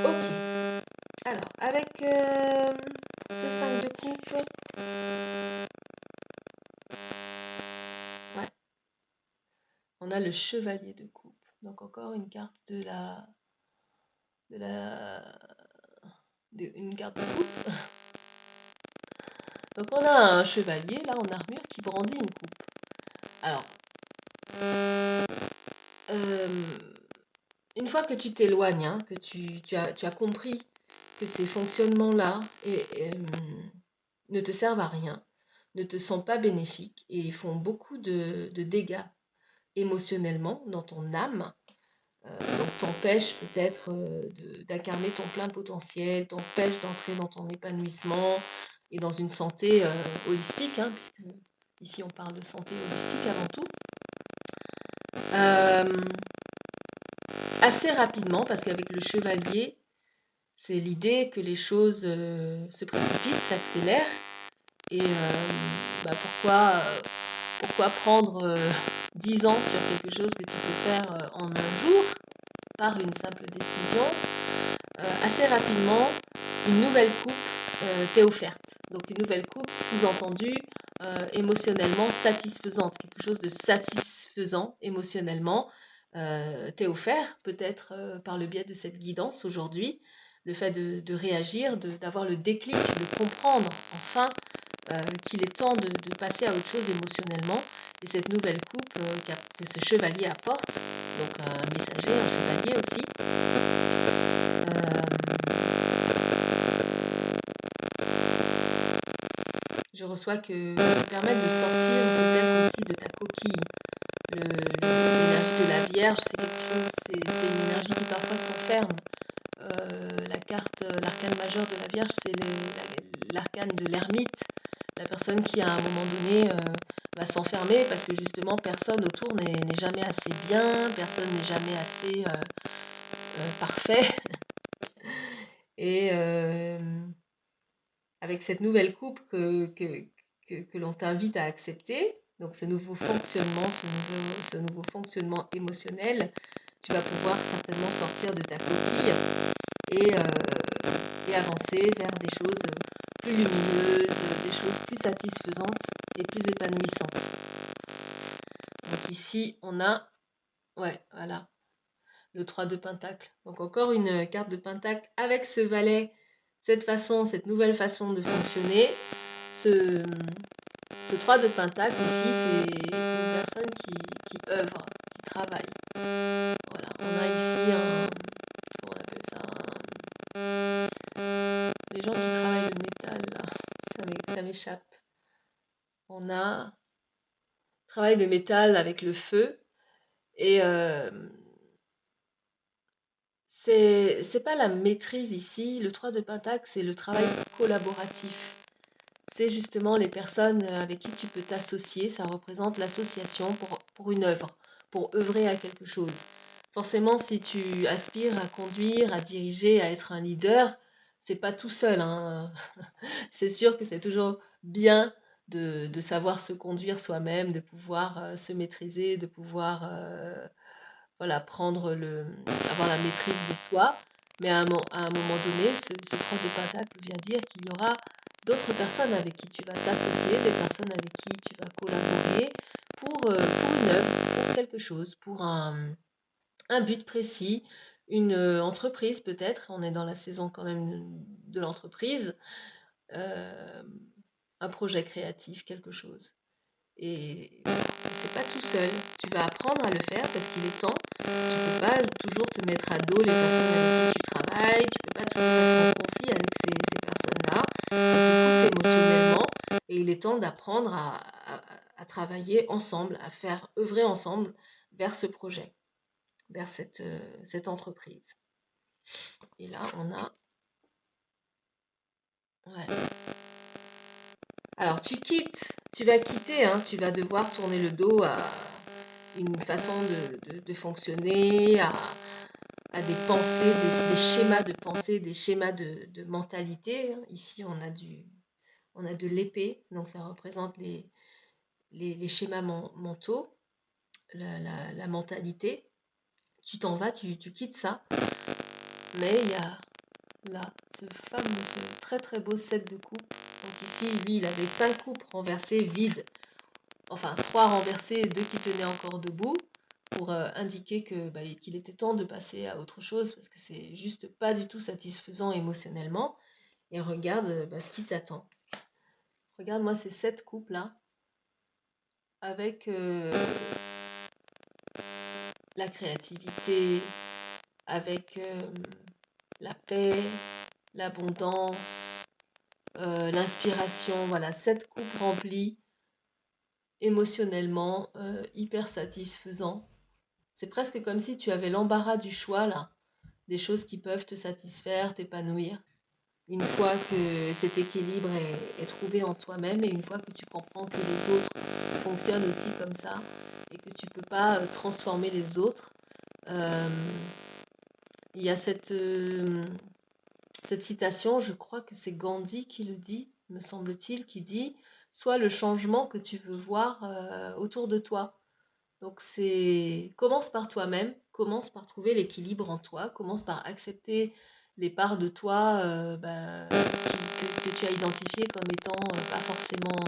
Ok. Alors, avec ce 5 de coupe, ouais, on a le chevalier de coupe. Donc encore une carte une carte de coupe. Donc on a un chevalier là en armure qui brandit une coupe. Alors, une fois que tu t'éloignes, hein, que tu as compris que ces fonctionnements-là ne te servent à rien, ne te sont pas bénéfiques et font beaucoup de dégâts émotionnellement dans ton âme, donc t'empêche peut-être d'incarner ton plein potentiel, t'empêche d'entrer dans ton épanouissement et dans une santé holistique, hein, puisque ici on parle de santé holistique avant tout. Assez rapidement, parce qu'avec le chevalier, c'est l'idée que les choses se précipitent, s'accélèrent. Et pourquoi prendre 10 ans sur quelque chose que tu peux faire en un jour par une simple décision. Assez rapidement, une nouvelle coupe t'est offerte. Donc une nouvelle coupe, sous-entendu, émotionnellement satisfaisante. Quelque chose de satisfaisant émotionnellement t'est offert, peut-être par le biais de cette guidance aujourd'hui. Le fait de réagir, d'avoir le déclic, de comprendre enfin qu'il est temps de passer à autre chose émotionnellement. Et cette nouvelle coupe que ce chevalier apporte, donc un messager, un chevalier aussi, je reçois que te permettre de sortir peut-être aussi de ta coquille. L'énergie de la Vierge, c'est quelque chose, c'est une énergie qui parfois s'enferme. L'arcane majeur de la Vierge, c'est l'arcane de l'ermite, la personne qui à un moment donné va s'enfermer parce que justement personne autour n'est jamais assez bien, personne n'est jamais assez parfait. Et avec cette nouvelle coupe que l'on t'invite à accepter, donc ce nouveau fonctionnement, ce nouveau fonctionnement émotionnel, tu vas pouvoir certainement sortir de ta coquille et avancer vers des choses plus lumineuses, des choses plus satisfaisantes et plus épanouissantes. Donc ici, on a, ouais, voilà, le 3 de Pentacle. Donc encore une carte de Pentacle avec ce valet, cette nouvelle façon de fonctionner. Ce 3 de Pentacle ici, c'est une personne qui œuvre, qui travaille. Voilà, on a ici comment on appelle ça, les gens qui travaillent le métal, là, ça m'échappe. On a travaille le métal avec le feu et C'est pas la maîtrise ici. Le 3 de Pentacle, c'est le travail collaboratif. C'est justement les personnes avec qui tu peux t'associer. Ça représente l'association pour une œuvre, pour œuvrer à quelque chose. Forcément, si tu aspires à conduire, à diriger, à être un leader, c'est pas tout seul, hein. C'est sûr que c'est toujours bien de savoir se conduire soi-même, de pouvoir se maîtriser, de pouvoir voilà, avoir la maîtrise de soi. Mais à un moment donné, ce 3 de Pentacle vient dire qu'il y aura d'autres personnes avec qui tu vas t'associer, des personnes avec qui tu vas collaborer pour une œuvre, pour quelque chose, pour un but précis, une entreprise peut-être. On est dans la saison quand même de l'entreprise, euh, un projet créatif, quelque chose. Et c'est pas tout seul. Tu vas apprendre à le faire parce qu'il est temps. Tu peux pas toujours te mettre à dos les personnes avec qui tu travailles. Tu peux pas toujours être en conflit avec ces personnes-là. Ça te coûte émotionnellement. Et il est temps d'apprendre à travailler ensemble, à faire œuvrer ensemble vers ce projet, vers cette entreprise. Et là, on a... Ouais. Alors, tu vas quitter, hein, tu vas devoir tourner le dos à une façon de fonctionner, à des pensées, des schémas de pensée, des schémas de mentalité, hein. Ici, on a de l'épée, donc ça représente les schémas mentaux, la mentalité. Tu t'en vas, tu quittes ça, mais il y a là ce très très beau 7 de coupe. Donc ici, lui, il avait 5 coupes renversées vides, enfin 3 renversées et 2 qui tenaient encore debout, pour indiquer qu'il était temps de passer à autre chose, parce que c'est juste pas du tout satisfaisant émotionnellement. Et regarde ce qui t'attend. Regarde-moi ces 7 coupes là, avec la créativité, avec la paix, l'abondance, l'inspiration. Voilà, 7 coupes remplies émotionnellement, hyper satisfaisant. C'est presque comme si tu avais l'embarras du choix là, des choses qui peuvent te satisfaire, t'épanouir. Une fois que cet équilibre est trouvé en toi-même et une fois que tu comprends que les autres fonctionnent aussi comme ça et que tu ne peux pas transformer les autres, euh, il y a cette citation, je crois que c'est Gandhi qui le dit, me semble-t-il, qui dit: sois le changement que tu veux voir autour de toi. Donc c'est commence par toi-même, commence par trouver l'équilibre en toi, commence par accepter les parts de toi que tu as identifiées comme étant pas forcément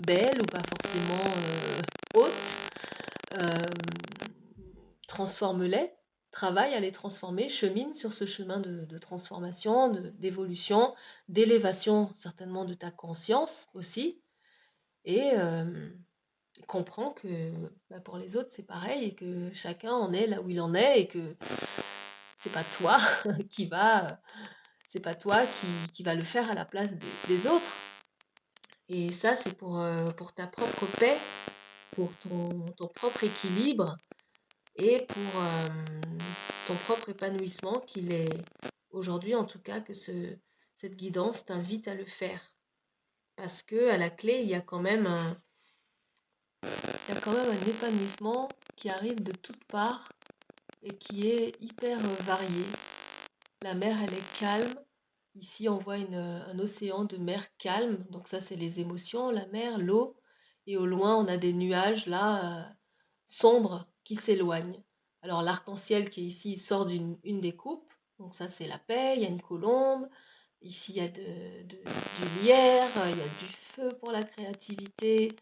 belles ou pas forcément hautes. Euh, Transforme-les, travaille à les transformer, chemine sur ce chemin de transformation, d'évolution, d'élévation certainement de ta conscience aussi. Et comprends que pour les autres, c'est pareil et que chacun en est là où il en est et que c'est pas toi qui va, c'est pas toi qui va le faire à la place des autres. Et ça, c'est pour ta propre paix, pour ton propre équilibre et pour ton propre épanouissement qu'il est aujourd'hui, en tout cas, que cette guidance t'invite à le faire. Parce que à la clé, il y a quand même un épanouissement qui arrive de toutes parts et qui est hyper varié. La mer, elle est calme. Ici, on voit un océan de mer calme. Donc ça, c'est les émotions, la mer, l'eau. Et au loin, on a des nuages là, sombres, qui s'éloignent. Alors l'arc-en-ciel qui est ici, il sort une des coupes. Donc ça, c'est la paix. Il y a une colombe. Ici, il y a du lierre. Il y a du feu pour la créativité.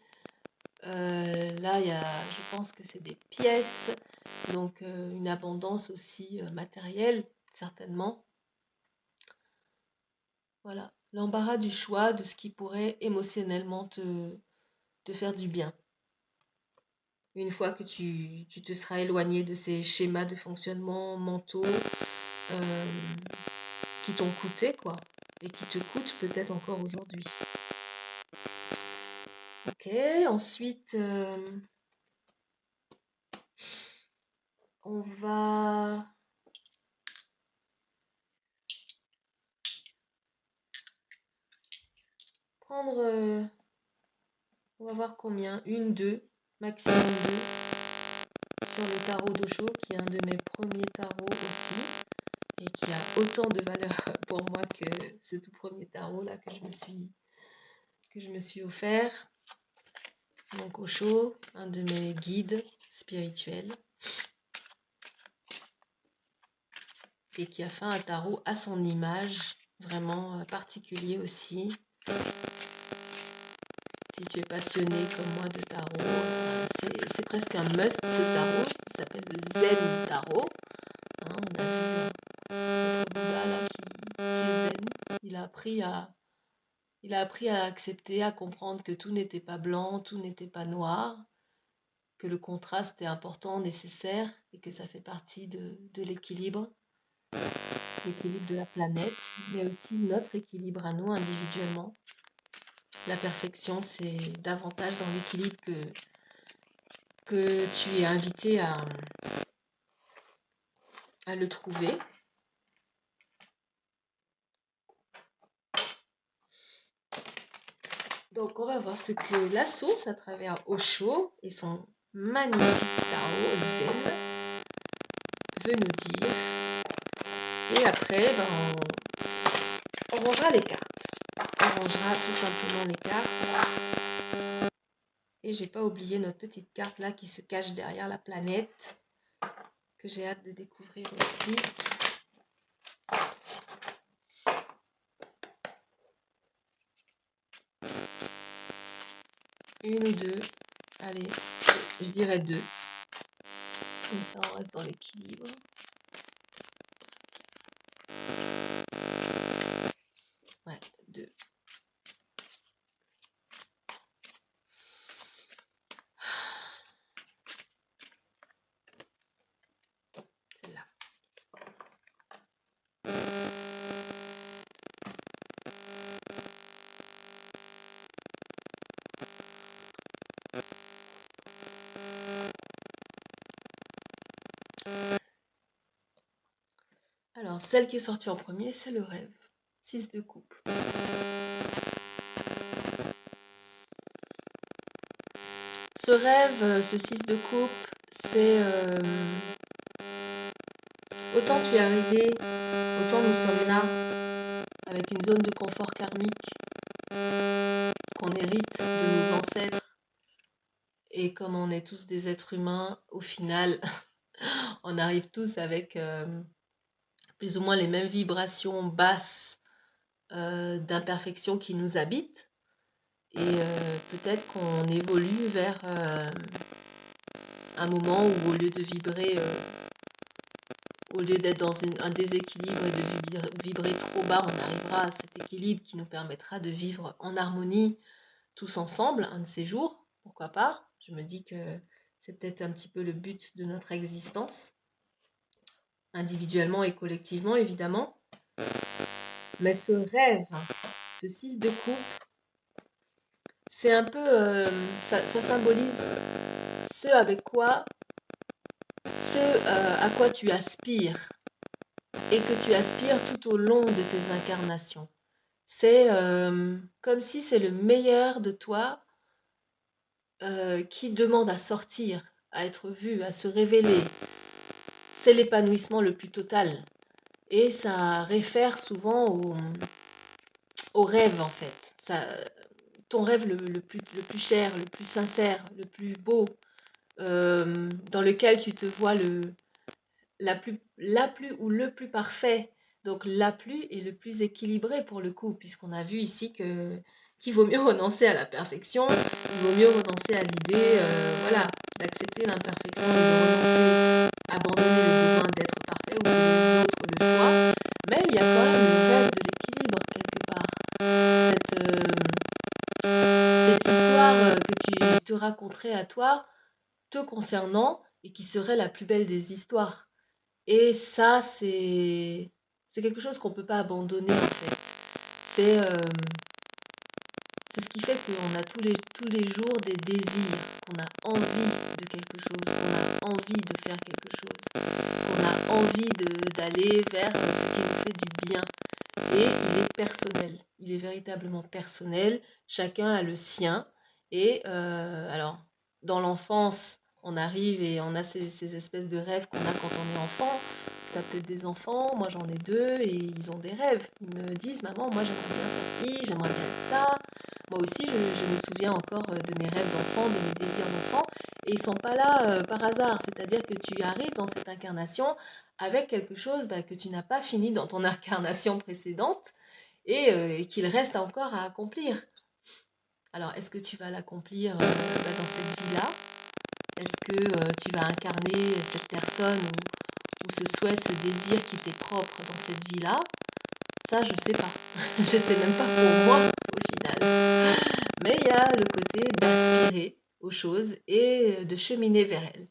Là, je pense que c'est des pièces, donc une abondance aussi matérielle, certainement. Voilà, l'embarras du choix de ce qui pourrait émotionnellement te faire du bien. Une fois que tu te seras éloigné de ces schémas de fonctionnement mentaux euh, qui t'ont coûté, quoi, et qui te coûtent peut-être encore aujourd'hui. Ok, ensuite, on va prendre, on va voir combien, une, deux, maximum deux, sur le tarot d'Osho, qui est un de mes premiers tarots aussi, et qui a autant de valeur pour moi que ce tout premier tarot là que je me suis offert. Donc Osho, un de mes guides spirituels, et qui a fait un tarot à son image, vraiment particulier aussi. Si tu es passionné comme moi de tarot, c'est presque un must ce tarot. Il s'appelle le Zen Tarot. Hein, on a vu notre Bouddha là qui est zen. Il a appris à accepter, à comprendre que tout n'était pas blanc, tout n'était pas noir, que le contraste est important, nécessaire, et que ça fait partie de l'équilibre de la planète, mais aussi notre équilibre à nous individuellement. La perfection, c'est davantage dans l'équilibre que tu es invité à le trouver. Donc, on va voir ce que la source, à travers Osho et son magnifique tarot zen, veut nous dire. Et après, on rangera les cartes. On rangera tout simplement les cartes. Et j'ai pas oublié notre petite carte là qui se cache derrière la planète, que j'ai hâte de découvrir aussi. Une ou deux. Allez, je dirais deux. Comme ça, on reste dans l'équilibre. Ouais, deux. Celle-là. Alors, celle qui est sortie en premier, c'est le rêve. 6 de coupe. Ce rêve, ce 6 de coupe, c'est autant tu es arrivé, autant nous sommes là, avec une zone de confort karmique qu'on hérite de nos ancêtres. Et comme on est tous des êtres humains, au final, on arrive tous avec plus ou moins les mêmes vibrations basses d'imperfection qui nous habitent. Et peut-être qu'on évolue vers un moment où, au lieu de vibrer, au lieu d'être dans un déséquilibre et de vibrer trop bas, on arrivera à cet équilibre qui nous permettra de vivre en harmonie tous ensemble, un de ces jours, pourquoi pas. Je me dis que c'est peut-être un petit peu le but de notre existence, individuellement et collectivement, évidemment. Mais ce rêve, ce 6 de coupe, c'est un peu, ça symbolise ce à quoi tu aspires et que tu aspires tout au long de tes incarnations. C'est comme si c'est le meilleur de toi qui demande à sortir, à être vu, à se révéler. C'est l'épanouissement le plus total. Et ça réfère souvent au rêve, en fait. Ton rêve le plus cher, le plus sincère, le plus beau, dans lequel tu te vois la plus ou le plus parfait. Donc la plus et le plus équilibré pour le coup, puisqu'on a vu ici qu'il vaut mieux renoncer à la perfection, il vaut mieux renoncer à l'idée voilà, d'accepter l'imperfection et de renoncer, abandonner le besoin d'être parfait ou que les autres le soient. Mais il y a quand même le rêve de l'équilibre quelque part. Cette histoire que tu te raconterais à toi, te concernant, et qui serait la plus belle des histoires. Et ça, c'est quelque chose qu'on ne peut pas abandonner en fait. C'est c'est ce qui fait qu'on a tous les jours des désirs, qu'on a envie de quelque chose, qu'on a envie de faire quelque chose, qu'on a envie d'aller vers ce qui nous fait du bien. Et il est personnel. il est véritablement personnel, chacun a le sien. Et alors, dans l'enfance, on arrive et on a ces espèces de rêves qu'on a quand on est enfant. Tu as peut-être des enfants, moi j'en ai deux, et ils ont des rêves. Ils me disent, maman, moi j'aimerais bien faire ci, j'aimerais bien être ça. Moi aussi, je me souviens encore de mes rêves d'enfant, de mes désirs d'enfant, et ils sont pas là par hasard. C'est-à-dire que tu arrives dans cette incarnation avec quelque chose que tu n'as pas fini dans ton incarnation précédente et qu'il reste encore à accomplir. Alors, est-ce que tu vas l'accomplir dans cette vie-là? Est-ce que tu vas incarner cette personne ou ce souhait, ce désir qui t'est propre dans cette vie-là? Ça, je sais pas. Je sais même pas pour moi au final. Mais il y a le côté d'aspirer aux choses et de cheminer vers elles.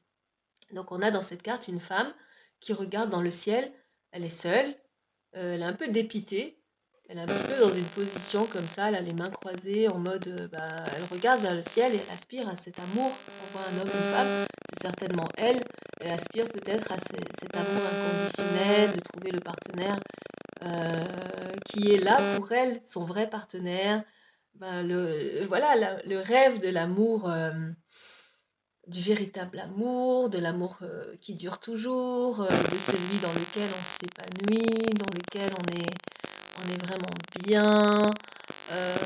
Donc on a dans cette carte une femme qui regarde dans le ciel, elle est seule, elle est un peu dépitée, elle est un petit peu dans une position comme ça, elle a les mains croisées en mode, elle regarde vers le ciel et elle aspire à cet amour. On voit un homme, une femme, c'est certainement elle. Elle aspire peut-être à cet amour inconditionnel, de trouver le partenaire qui est là pour elle, son vrai partenaire. Voilà, le rêve de l'amour, du véritable amour, de l'amour qui dure toujours, de celui dans lequel on s'épanouit, dans lequel on est vraiment bien, euh,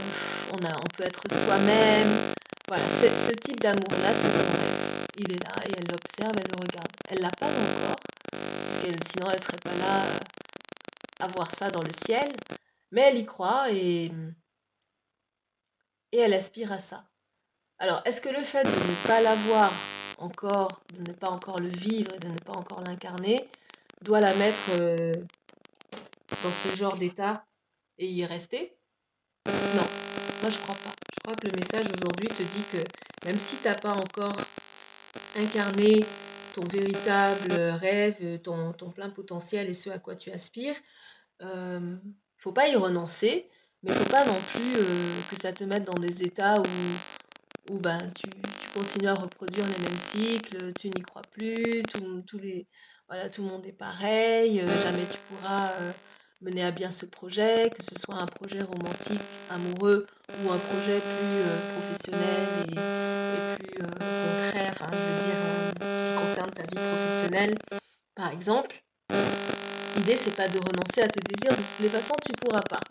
on peut être soi-même. Voilà, ce type d'amour-là, c'est son rêve. Il est là et elle l'observe, elle le regarde. Elle l'a pas encore, puisqu'elle, sinon elle serait pas là à voir ça dans le ciel, mais elle y croit et elle aspire à ça. Alors, est-ce que le fait de ne pas l'avoir encore, de ne pas encore le vivre et de ne pas encore l'incarner, doit la mettre dans ce genre d'état et y rester? Non, moi je crois pas. Je crois que le message aujourd'hui te dit que même si tu n'as pas encore incarné ton véritable rêve, ton plein potentiel et ce à quoi tu aspires, faut pas y renoncer, mais faut pas non plus que ça te mette dans des états où tu continues à reproduire les mêmes cycles, tu n'y crois plus, voilà, tout le monde est pareil, jamais tu pourras mener à bien ce projet, que ce soit un projet romantique, amoureux, ou un projet plus professionnel et plus concret, enfin je veux dire, qui concerne ta vie professionnelle, par exemple. L'idée, c'est pas de renoncer à tes désirs, de toutes les façons, tu pourras pas.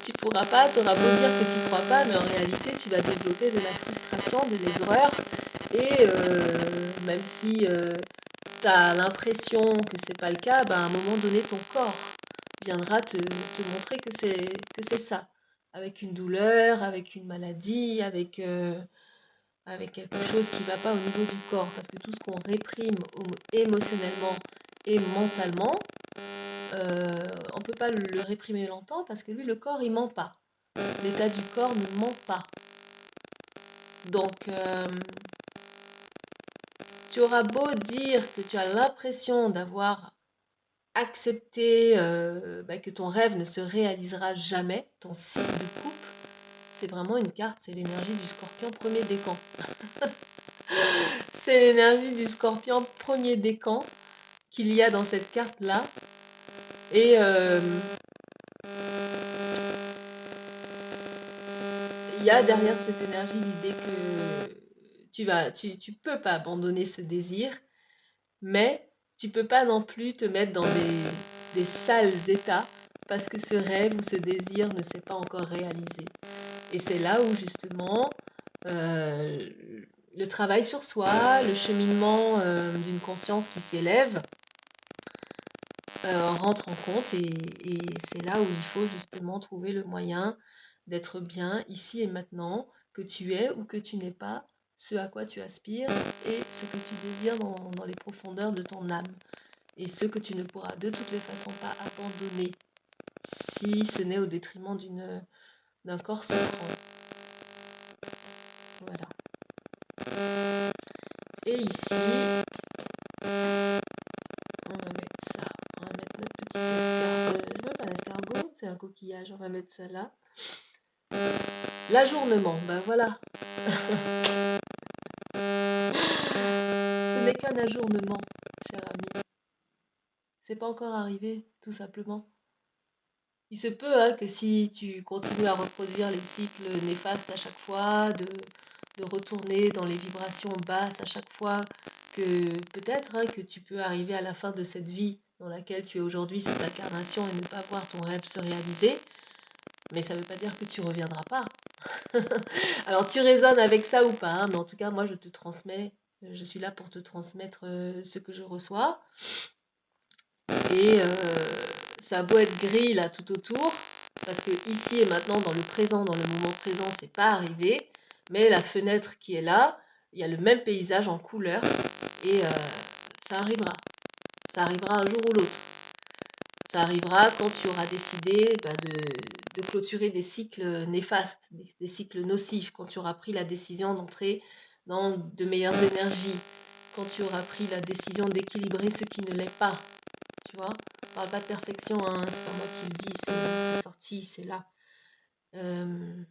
Tu pourras pas, tu auras beau dire que tu crois pas, mais en réalité, tu vas développer de la frustration, de l'aigreur, et même si tu as l'impression que c'est pas le cas, à un moment donné, ton corps viendra te montrer que c'est ça, avec une douleur, avec une maladie, avec quelque chose qui va pas au niveau du corps, parce que tout ce qu'on réprime émotionnellement et mentalement, on ne peut pas le réprimer longtemps parce que lui, le corps, il ment pas. L'état du corps ne ment pas. Donc, tu auras beau dire que tu as l'impression d'avoir accepté que ton rêve ne se réalisera jamais, ton 6 de coupe, c'est vraiment une carte, c'est l'énergie du scorpion premier décan. C'est l'énergie du scorpion premier décan qu'il y a dans cette carte-là. Et il y a derrière cette énergie l'idée que tu peux pas abandonner ce désir, mais tu peux pas non plus te mettre dans des sales états parce que ce rêve ou ce désir ne s'est pas encore réalisé. Et c'est là où justement euh, le travail sur soi, le cheminement d'une conscience qui s'élève rentre en compte et c'est là où il faut justement trouver le moyen d'être bien ici et maintenant, que tu es ou que tu n'es pas, ce à quoi tu aspires et ce que tu désires dans les profondeurs de ton âme. Et ce que tu ne pourras de toutes les façons pas abandonner si ce n'est au détriment d'un corps souffrant. Voilà. Et ici, on va mettre ça. On va mettre notre petit escargot. C'est même pas un escargot, c'est un coquillage. On va mettre ça là. L'ajournement, ben voilà. Ce n'est qu'un ajournement, cher ami. C'est pas encore arrivé, tout simplement. Il se peut hein, que si tu continues à reproduire les cycles néfastes à chaque fois, de retourner dans les vibrations basses à chaque fois, que peut-être hein, que tu peux arriver à la fin de cette vie dans laquelle tu es aujourd'hui, cette incarnation, et ne pas voir ton rêve se réaliser. Mais ça ne veut pas dire que tu reviendras pas. Alors tu résonnes avec ça ou pas, hein, mais en tout cas, moi, je te transmets, je suis là pour te transmettre ce que je reçois. Et ça a beau être gris là tout autour, parce que ici et maintenant, dans le présent, dans le moment présent, c'est pas arrivé, mais la fenêtre qui est là, il y a le même paysage en couleur, et ça arrivera. Ça arrivera un jour ou l'autre. Ça arrivera quand tu auras décidé de clôturer des cycles néfastes, des cycles nocifs, quand tu auras pris la décision d'entrer dans de meilleures énergies, quand tu auras pris la décision d'équilibrer ce qui ne l'est pas. Tu vois, on parle pas de perfection, hein, c'est pas moi qui le dis, c'est sorti, c'est là. Euh,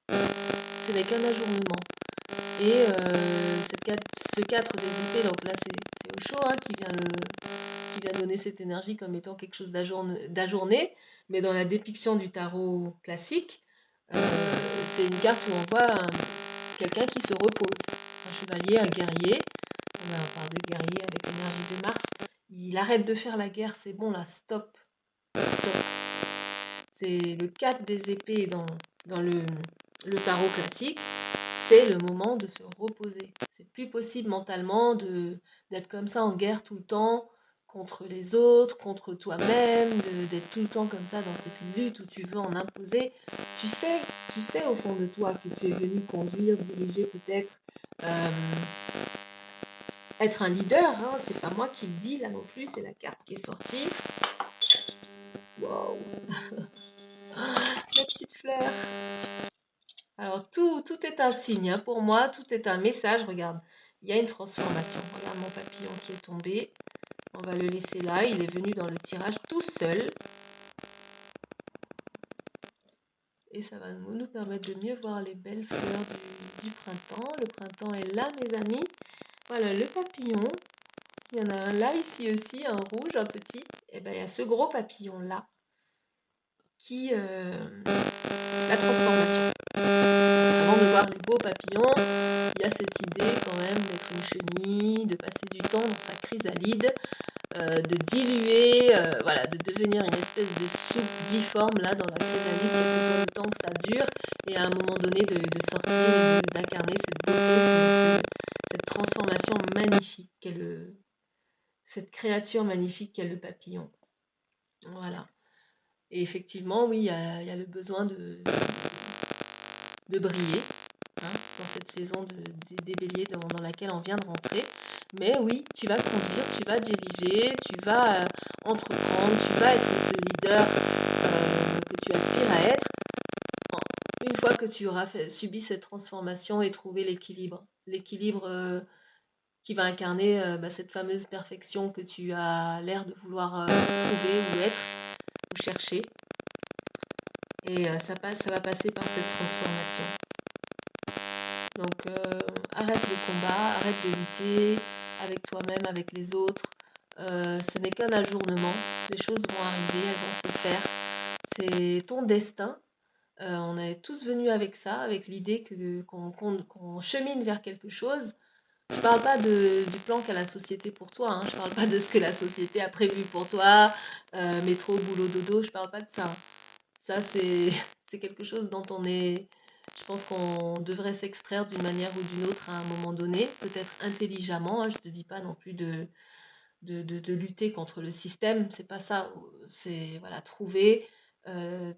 ce n'est qu'un ajournement. Et ce 4 des épées, donc là c'est Osho hein, qui vient donner cette énergie comme étant quelque chose d'ajourné, mais dans la dépiction du tarot classique, c'est une carte où on voit quelqu'un qui se repose, un chevalier, un guerrier, on parle de guerrier avec l'énergie de Mars, il arrête de faire la guerre, c'est bon là, stop, stop. C'est le 4 des épées dans le tarot classique, c'est le moment de se reposer. C'est plus possible mentalement d'être comme ça en guerre tout le temps contre les autres, contre toi-même, d'être tout le temps comme ça dans cette lutte où tu veux en imposer. Tu sais au fond de toi que tu es venu conduire, diriger peut-être, euh, être un leader. Hein, c'est pas moi qui le dis là non plus, c'est la carte qui est sortie. Waouh, la petite fleur. Alors, tout est un signe hein, pour moi, tout est un message. Regarde, il y a une transformation. Regarde mon papillon qui est tombé. On va le laisser là. Il est venu dans le tirage tout seul. Et ça va nous permettre de mieux voir les belles fleurs du printemps. Le printemps est là, mes amis. Voilà, le papillon. Il y en a un là, ici aussi, un rouge, un petit. Et bien, il y a ce gros papillon-là qui... la transformation. Avant de voir les beaux papillons, il y a cette idée quand même d'être une chenille, de passer du temps dans sa chrysalide, de diluer, voilà, de devenir une espèce de soupe difforme là dans la chrysalide, quel que soit le temps que ça dure, et à un moment donné de sortir et d'incarner cette beauté, cette transformation magnifique cette créature magnifique qu'est le papillon. Voilà. Et effectivement, oui, il y a le besoin de briller, hein, dans cette saison des béliers dans laquelle on vient de rentrer. Mais oui, tu vas conduire, tu vas diriger, tu vas entreprendre, tu vas être ce leader que tu aspires à être. Une fois que tu auras subi cette transformation et trouvé l'équilibre qui va incarner cette fameuse perfection que tu as l'air de vouloir trouver ou être ou chercher. Et ça va passer par cette transformation. Donc arrête le combat, arrête de lutter avec toi-même, avec les autres. Ce n'est qu'un ajournement. Les choses vont arriver, elles vont se faire. C'est ton destin. On est tous venus avec ça, avec l'idée qu'on chemine vers quelque chose. Je parle pas du plan qu'a la société pour toi. Hein. Je parle pas de ce que la société a prévu pour toi. Métro, boulot, dodo. Je parle pas de ça. Ça, c'est quelque chose dont je pense qu'on devrait s'extraire d'une manière ou d'une autre à un moment donné, peut-être intelligemment. Hein, je ne te dis pas non plus de lutter contre le système, c'est pas ça. C'est voilà, euh,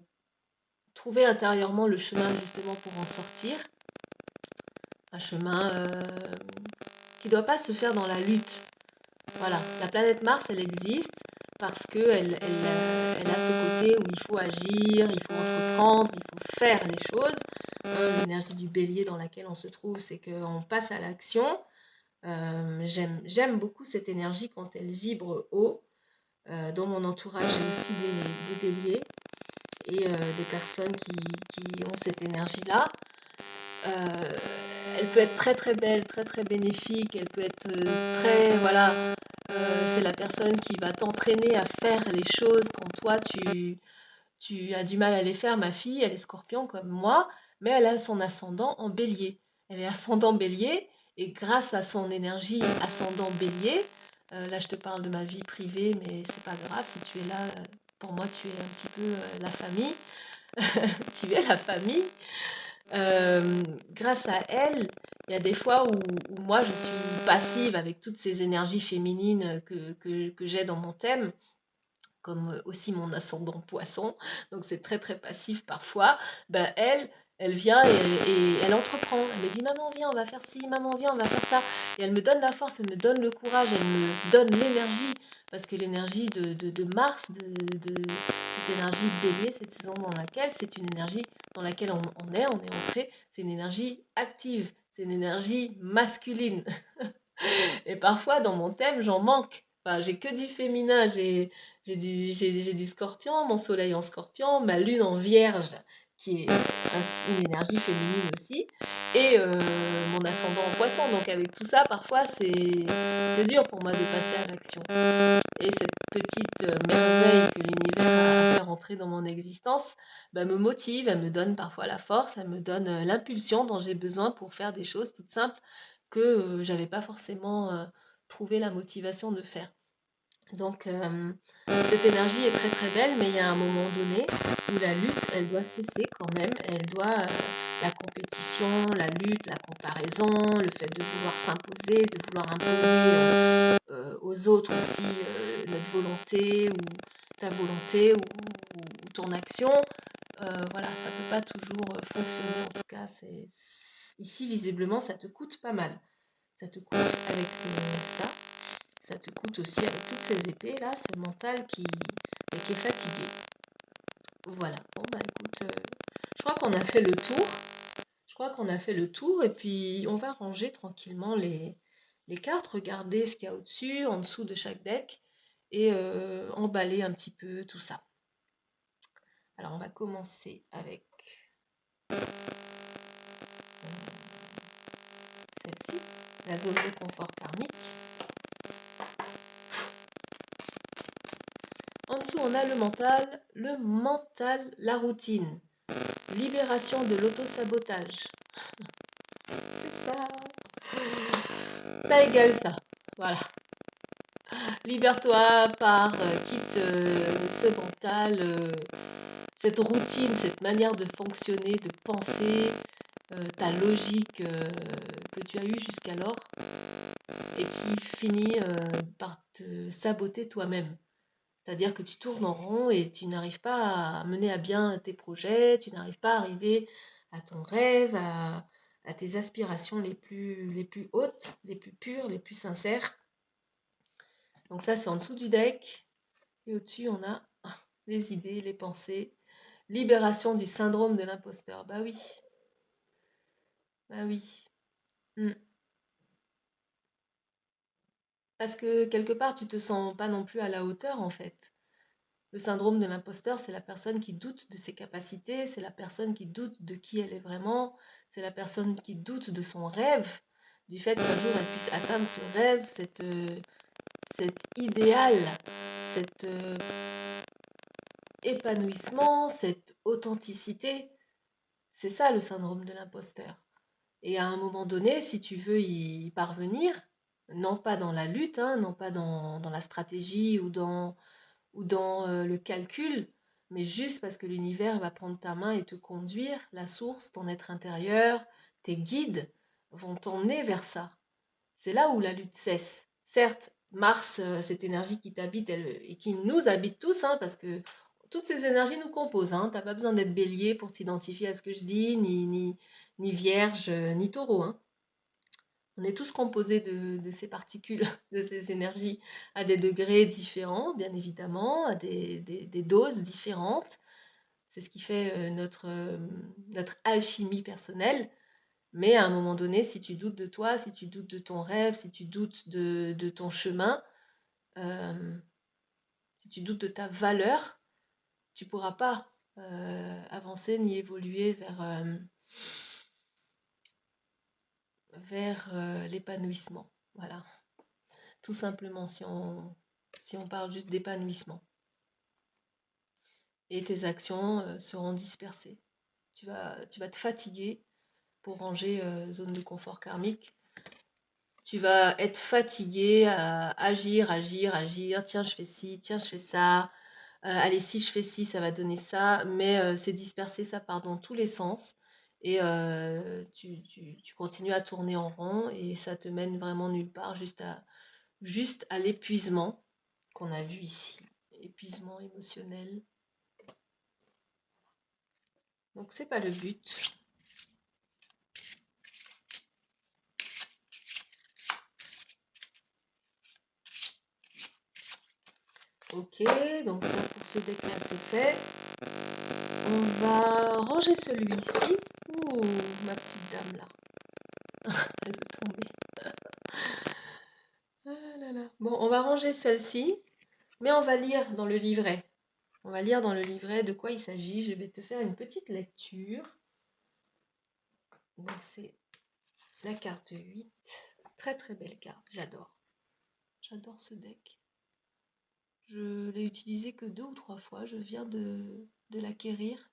trouver intérieurement le chemin justement pour en sortir. Un chemin qui ne doit pas se faire dans la lutte. Voilà, la planète Mars, elle existe parce qu'elle elle a ce côté où il faut agir, il faut entreprendre, il faut faire les choses. Hein, l'énergie du bélier dans laquelle on se trouve, c'est qu'on passe à l'action. J'aime beaucoup cette énergie quand elle vibre haut. Dans mon entourage, j'ai aussi des béliers et des personnes qui ont cette énergie-là. Euh, Elle peut être très très belle, très très bénéfique, elle peut être très, voilà, c'est la personne qui va t'entraîner à faire les choses quand toi tu as du mal à les faire, ma fille, elle est scorpion comme moi, mais elle a son ascendant en bélier. Elle est ascendant bélier, et grâce à son énergie ascendant bélier, là je te parle de ma vie privée, mais c'est pas grave, si tu es là, pour moi tu es un petit peu la famille, tu es la famille. Grâce à elle, il y a des fois où moi je suis passive avec toutes ces énergies féminines que j'ai dans mon thème, comme aussi mon ascendant poisson, donc c'est très très passif parfois. Ben elle vient et elle entreprend. Elle me dit maman viens on va faire ci, maman viens on va faire ça. Et elle me donne la force, elle me donne le courage, elle me donne l'énergie. Parce que l'énergie de Mars, cette énergie de bélier, cette saison dans laquelle, c'est une énergie dans laquelle on est entré, c'est une énergie active, c'est une énergie masculine. Et parfois, dans mon thème, j'en manque. Enfin, j'ai que du féminin, j'ai du scorpion, mon soleil en scorpion, ma lune en vierge, qui est une énergie féminine aussi, et mon ascendant en poisson. Donc avec tout ça, parfois, c'est dur pour moi de passer à l'action. Et cette petite merveille que l'univers a fait rentrer dans mon existence bah, me motive, elle me donne parfois la force, elle me donne l'impulsion dont j'ai besoin pour faire des choses toutes simples que j'avais pas forcément trouvé la motivation de faire. Donc cette énergie est très très belle, mais il y a un moment donné où la lutte, elle doit cesser quand même. Elle doit, la compétition, la lutte, la comparaison, le fait de vouloir s'imposer, de vouloir imposer aux autres aussi notre volonté ou ta volonté ou ton action. Voilà, ça peut pas toujours fonctionner. En tout cas, ici visiblement, ça te coûte pas mal. Ça te coûte avec ça. Ça te coûte aussi avec toutes ces épées là, ce mental qui est fatigué. Voilà. Bon bah écoute, je crois qu'on a fait le tour. Je crois qu'on a fait le tour et puis on va ranger tranquillement les cartes, regarder ce qu'il y a au-dessus, en dessous de chaque deck et emballer un petit peu tout ça. Alors on va commencer avec celle-ci, la zone de confort karmique. En dessous, on a le mental, la routine, libération de l'auto-sabotage. C'est ça. Ça égale ça. Voilà. Libère-toi par, quitte ce mental, cette routine, cette manière de fonctionner, de penser, ta logique que tu as eue jusqu'alors et qui finit par te saboter toi-même. C'est-à-dire que tu tournes en rond et tu n'arrives pas à mener à bien tes projets, tu n'arrives pas à arriver à ton rêve, à tes aspirations les plus hautes, les plus pures, les plus sincères. Donc ça, c'est en dessous du deck. Et au-dessus, on a les idées, les pensées. Libération du syndrome de l'imposteur. Bah oui, bah oui. Mm. Parce que quelque part, tu te sens pas non plus à la hauteur, en fait. Le syndrome de l'imposteur, c'est la personne qui doute de ses capacités, c'est la personne qui doute de qui elle est vraiment, c'est la personne qui doute de son rêve, du fait qu'un jour elle puisse atteindre ce rêve, cet idéal, cet épanouissement, cette authenticité. C'est ça le syndrome de l'imposteur. Et à un moment donné, si tu veux y parvenir, non pas dans la lutte, hein, non pas dans la stratégie ou dans le calcul, mais juste parce que l'univers va prendre ta main et te conduire, la source, ton être intérieur, tes guides vont t'emmener vers ça. C'est là où la lutte cesse. Certes, Mars, cette énergie qui t'habite et qui nous habite tous, hein, parce que toutes ces énergies nous composent. Hein. Tu n'as pas besoin d'être bélier pour t'identifier à ce que je dis, ni vierge, ni taureau. Hein. On est tous composés de ces particules, de ces énergies, à des degrés différents, bien évidemment, à des doses différentes. C'est ce qui fait notre alchimie personnelle. Mais à un moment donné, si tu doutes de toi, si tu doutes de ton rêve, si tu doutes de ton chemin, euh, si tu doutes de ta valeur, tu ne pourras pas avancer ni évoluer vers l'épanouissement. Voilà. Tout simplement, si on parle juste d'épanouissement. et tes actions seront dispersées. Tu vas te fatiguer pour ranger zone de confort karmique. Tu vas être fatigué à agir, agir, agir. Tiens, je fais ci, tiens, je fais ça. Allez, si je fais ci, ça va donner ça. Mais c'est dispersé, ça part dans tous les sens. Et tu continues à tourner en rond et ça te mène vraiment nulle part, juste à l'épuisement qu'on a vu ici. Épuisement émotionnel. Donc, c'est pas le but. Ok, donc ça pour ce deck-là, c'est fait. On va ranger celui-ci. Ouh, ma petite dame là. Elle veut tomber. Ah là là. Bon, on va ranger celle-ci, mais on va lire dans le livret. On va lire dans le livret de quoi il s'agit. Je vais te faire une petite lecture. Donc c'est la carte 8. Très très belle carte, j'adore. J'adore ce deck. Je l'ai utilisé que 2 ou 3 fois. Je viens de l'acquérir.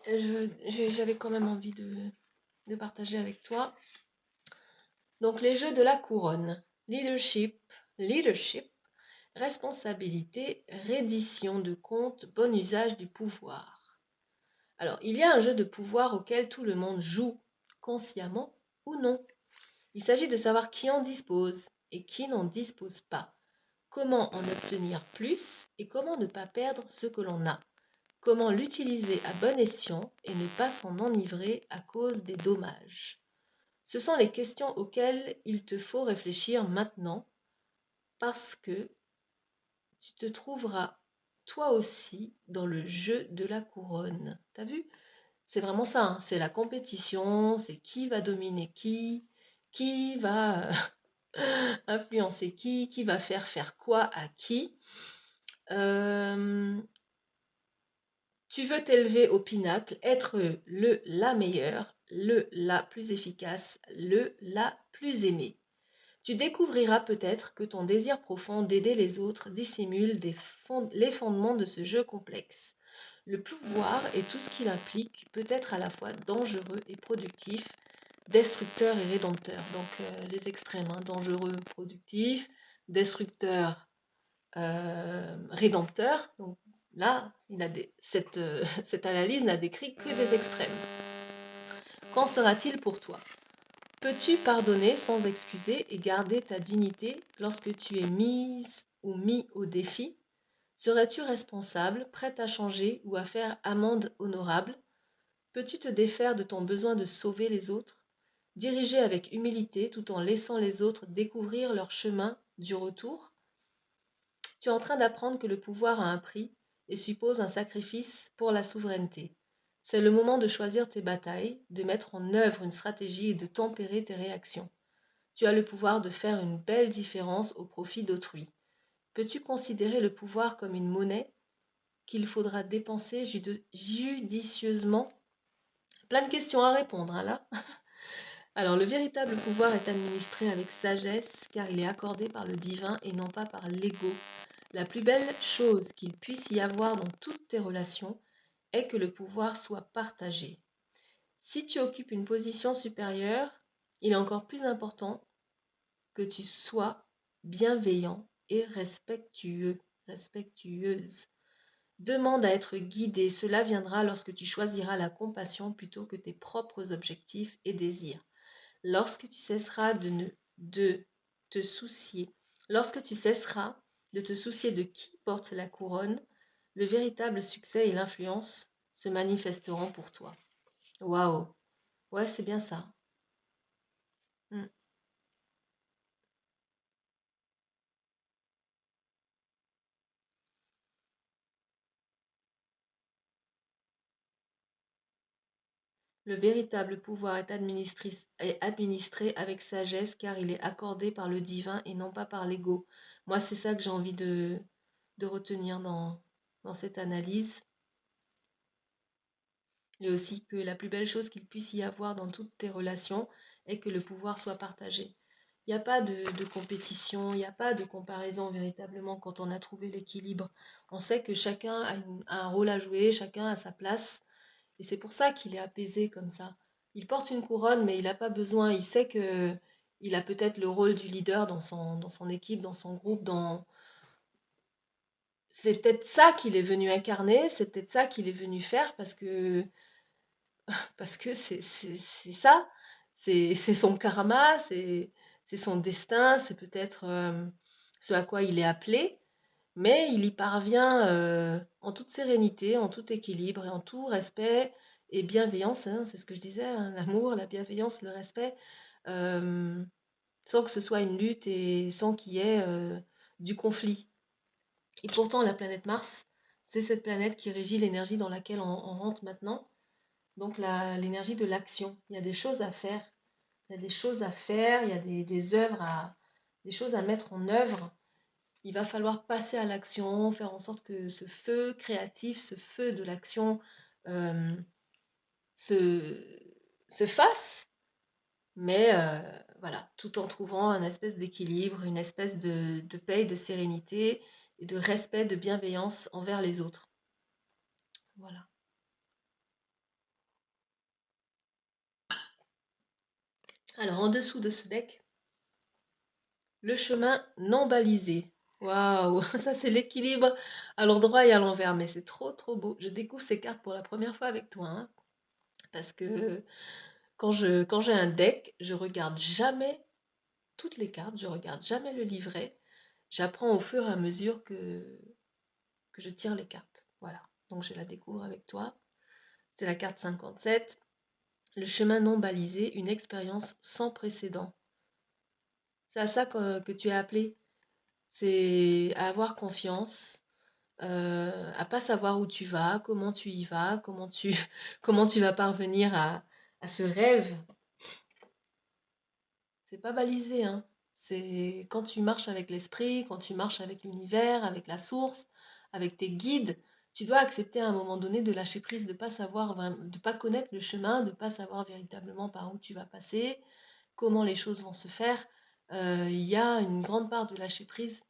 J'avais quand même envie de partager avec toi. Donc les jeux de la couronne. Leadership, responsabilité, reddition de compte, bon usage du pouvoir. Alors, il y a un jeu de pouvoir auquel tout le monde joue, consciemment ou non. Il s'agit de savoir qui en dispose et qui n'en dispose pas. Comment en obtenir plus et comment ne pas perdre ce que l'on a. Comment l'utiliser à bon escient et ne pas s'en enivrer à cause des dommages. Ce sont les questions auxquelles il te faut réfléchir maintenant parce que tu te trouveras toi aussi dans le jeu de la couronne. T'as vu? C'est vraiment ça, hein, c'est la compétition, c'est qui va dominer qui va influencer qui va faire quoi à qui. Euh, Tu veux t'élever au pinacle, être la meilleure, la plus efficace, la plus aimée. Tu découvriras peut-être que ton désir profond d'aider les autres dissimule les fondements de ce jeu complexe. Le pouvoir et tout ce qu'il implique peut être à la fois dangereux et productif, destructeur et rédempteur. Donc les extrêmes, hein, dangereux, productif, destructeur, rédempteur. Donc là, cette analyse n'a décrit que des extrêmes. Qu'en sera-t-il pour toi? Peux-tu pardonner sans excuser et garder ta dignité lorsque tu es mise ou mis au défi? Serais-tu responsable, prête à changer ou à faire amende honorable? Peux-tu te défaire de ton besoin de sauver les autres? Diriger avec humilité tout en laissant les autres découvrir leur chemin du retour? Tu es en train d'apprendre que le pouvoir a un prix et suppose un sacrifice pour la souveraineté. C'est le moment de choisir tes batailles, de mettre en œuvre une stratégie et de tempérer tes réactions. Tu as le pouvoir de faire une belle différence au profit d'autrui. Peux-tu considérer le pouvoir comme une monnaie qu'il faudra dépenser judicieusement? Plein de questions à répondre, hein, là. Alors, le véritable pouvoir est administré avec sagesse, car il est accordé par le divin et non pas par l'ego. La plus belle chose qu'il puisse y avoir dans toutes tes relations est que le pouvoir soit partagé. Si tu occupes une position supérieure, il est encore plus important que tu sois bienveillant et respectueuse. Demande à être guidé, cela viendra lorsque tu choisiras la compassion plutôt que tes propres objectifs et désirs. Lorsque tu cesseras de te soucier, lorsque tu cesseras de te soucier de qui porte la couronne, le véritable succès et l'influence se manifesteront pour toi. Waouh! Ouais, c'est bien ça. Mm. Le véritable pouvoir est administré avec sagesse car il est accordé par le divin et non pas par l'ego. Moi, c'est ça que j'ai envie de retenir dans cette analyse. Et aussi que la plus belle chose qu'il puisse y avoir dans toutes tes relations est que le pouvoir soit partagé. Il n'y a pas de compétition, il n'y a pas de comparaison véritablement quand on a trouvé l'équilibre. On sait que chacun a un rôle à jouer, chacun a sa place. Et c'est pour ça qu'il est apaisé comme ça. Il porte une couronne, mais il n'a pas besoin. Il sait que il a peut-être le rôle du leader dans son équipe, dans son groupe. C'est peut-être ça qu'il est venu incarner, c'est peut-être ça qu'il est venu faire parce que c'est ça. C'est son karma, c'est son destin, c'est peut-être ce à quoi il est appelé. Mais il y parvient en toute sérénité, en tout équilibre et en tout respect et bienveillance, hein, c'est ce que je disais, hein, l'amour, la bienveillance, le respect, euh, sans que ce soit une lutte et sans qu'il y ait du conflit. Et pourtant, la planète Mars, c'est cette planète qui régit l'énergie dans laquelle on rentre maintenant, donc l'énergie de l'action. Il y a des choses à faire, il y a des choses à faire, il y a des œuvres des choses à mettre en œuvre. Il va falloir passer à l'action, faire en sorte que ce feu créatif, ce feu de l'action euh, se, se fasse, mais voilà, tout en trouvant un espèce d'équilibre, une espèce de paix, de sérénité et de respect, de bienveillance envers les autres. Voilà. Alors, en dessous de ce deck, le chemin non balisé. Waouh, ça c'est l'équilibre à l'endroit et à l'envers, mais c'est trop trop beau. Je découvre ces cartes pour la première fois avec toi, hein, parce que quand j'ai un deck, je regarde jamais toutes les cartes, je regarde jamais le livret. J'apprends au fur et à mesure que je tire les cartes. Voilà, donc je la découvre avec toi. C'est la carte 57. Le chemin non balisé, une expérience sans précédent. C'est à ça que tu es appelé. C'est à avoir confiance, à pas savoir où tu vas, comment tu y vas, comment tu vas parvenir à ce rêve. C'est pas balisé, hein. C'est quand tu marches avec l'esprit, quand tu marches avec l'univers, avec la source, avec tes guides, tu dois accepter à un moment donné de lâcher prise, de pas savoir, de pas connaître le chemin, de pas savoir véritablement par où tu vas passer, comment les choses vont se faire. Il y a une grande part de lâcher prise,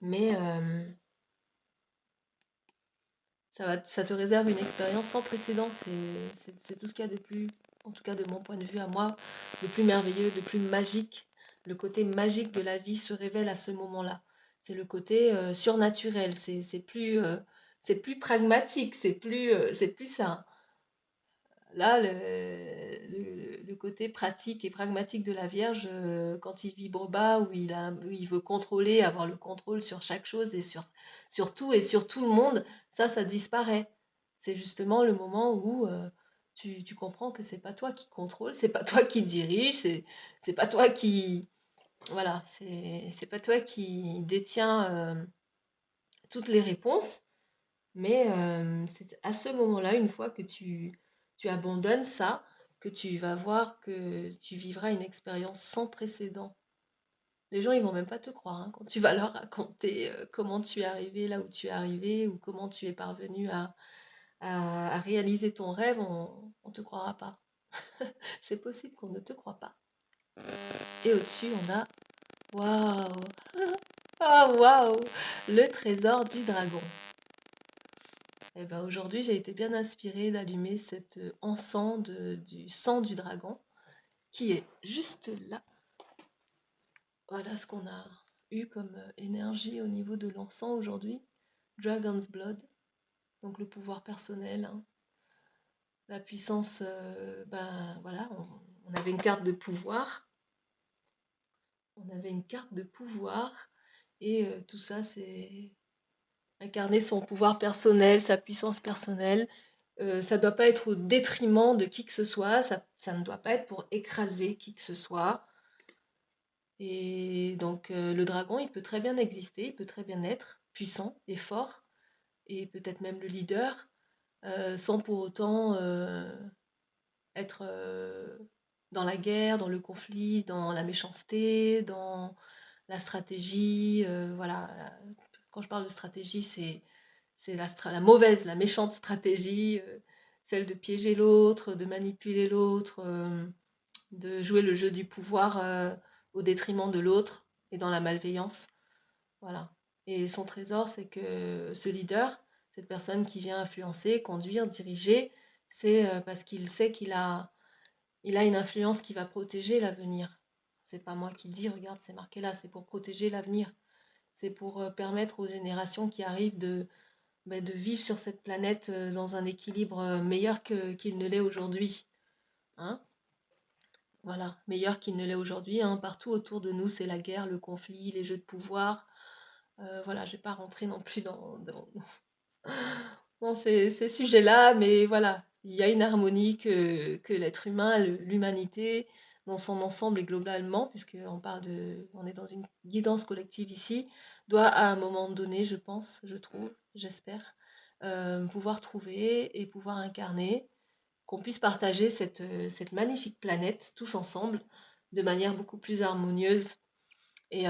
mais ça te réserve une expérience sans précédent. C'est tout ce qu'il y a de plus, en tout cas de mon point de vue à moi, de plus merveilleux, de plus magique. Le côté magique de la vie se révèle à ce moment-là. C'est le côté surnaturel. C'est plus pragmatique. C'est plus ça. Là, le côté pratique et pragmatique de la Vierge, quand il vibre bas, où il veut contrôler, avoir le contrôle sur chaque chose sur tout et sur tout le monde, ça disparaît. C'est justement le moment où tu comprends que c'est pas toi qui contrôle, c'est pas toi qui dirige, c'est pas toi qui. Voilà, c'est pas toi qui détiens toutes les réponses. Mais c'est à ce moment-là, une fois que tu abandonnes ça, que tu vas voir que tu vivras une expérience sans précédent. Les gens, ils vont même pas te croire, hein, quand tu vas leur raconter comment tu es arrivé là où tu es arrivé ou comment tu es parvenu à réaliser ton rêve, on te croira pas. C'est possible qu'on ne te croit pas. Et au-dessus, on a waouh, ah waouh, le trésor du dragon. Eh ben, aujourd'hui, j'ai été bien inspirée d'allumer cet encens du sang du dragon qui est juste là. Voilà ce qu'on a eu comme énergie au niveau de l'encens aujourd'hui. Dragon's Blood, donc le pouvoir personnel, hein. La puissance, ben voilà, on avait une carte de pouvoir. On avait une carte de pouvoir et tout ça, c'est incarner son pouvoir personnel, sa puissance personnelle. Ça ne doit pas être au détriment de qui que ce soit, ça ne doit pas être pour écraser qui que ce soit. Et donc le dragon, il peut très bien exister, il peut très bien être puissant et fort, et peut-être même le leader, sans pour autant être dans la guerre, dans le conflit, dans la méchanceté, dans la stratégie. Voilà. Quand je parle de stratégie, c'est la mauvaise, la méchante stratégie, celle de piéger l'autre, de manipuler l'autre, de jouer le jeu du pouvoir au détriment de l'autre et dans la malveillance. Voilà. Et son trésor, c'est que ce leader, cette personne qui vient influencer, conduire, diriger, c'est parce qu'il sait qu'il a une influence qui va protéger l'avenir. C'est pas moi qui le dis, regarde, c'est marqué là, c'est pour protéger l'avenir. C'est pour permettre aux générations qui arrivent de vivre sur cette planète dans un équilibre meilleur qu'il ne l'est aujourd'hui. Hein. Voilà, meilleur qu'il ne l'est aujourd'hui. Hein. Partout autour de nous, c'est la guerre, le conflit, les jeux de pouvoir. Voilà, je ne vais pas rentrer non plus dans ces sujets-là, mais voilà, il y a une harmonie que l'être humain, l'humanité, dans son ensemble et globalement, on est dans une guidance collective ici, doit à un moment donné, je pense, je trouve, j'espère, pouvoir trouver et pouvoir incarner, qu'on puisse partager cette magnifique planète tous ensemble de manière beaucoup plus harmonieuse. Et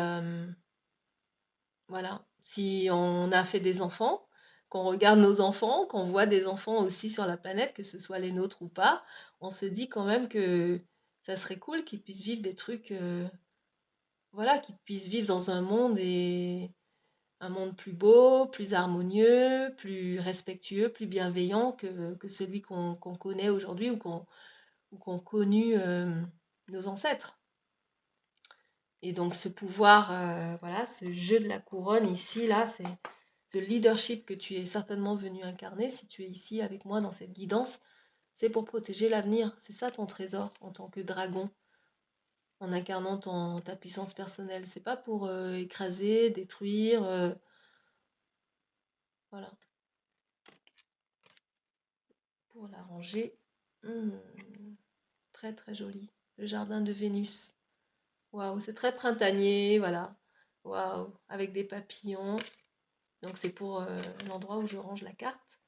voilà, si on a fait des enfants, qu'on regarde nos enfants, qu'on voit des enfants aussi sur la planète, que ce soit les nôtres ou pas, on se dit quand même que ça serait cool qu'ils puissent vivre des trucs, voilà, qu'ils puissent vivre dans un monde plus beau, plus harmonieux, plus respectueux, plus bienveillant que celui qu'on connaît aujourd'hui ou qu'ont connu nos ancêtres. Et donc ce pouvoir, voilà, ce jeu de la couronne ici, là, c'est ce leadership que tu es certainement venu incarner, si tu es ici avec moi dans cette guidance, c'est pour protéger l'avenir. C'est ça ton trésor en tant que dragon, en incarnant ta puissance personnelle. C'est pas pour écraser, détruire, voilà, pour la ranger. Hmm, très très joli. Le jardin de Vénus. Waouh, c'est très printanier, voilà. Waouh, avec des papillons. Donc c'est pour l'endroit où je range la carte.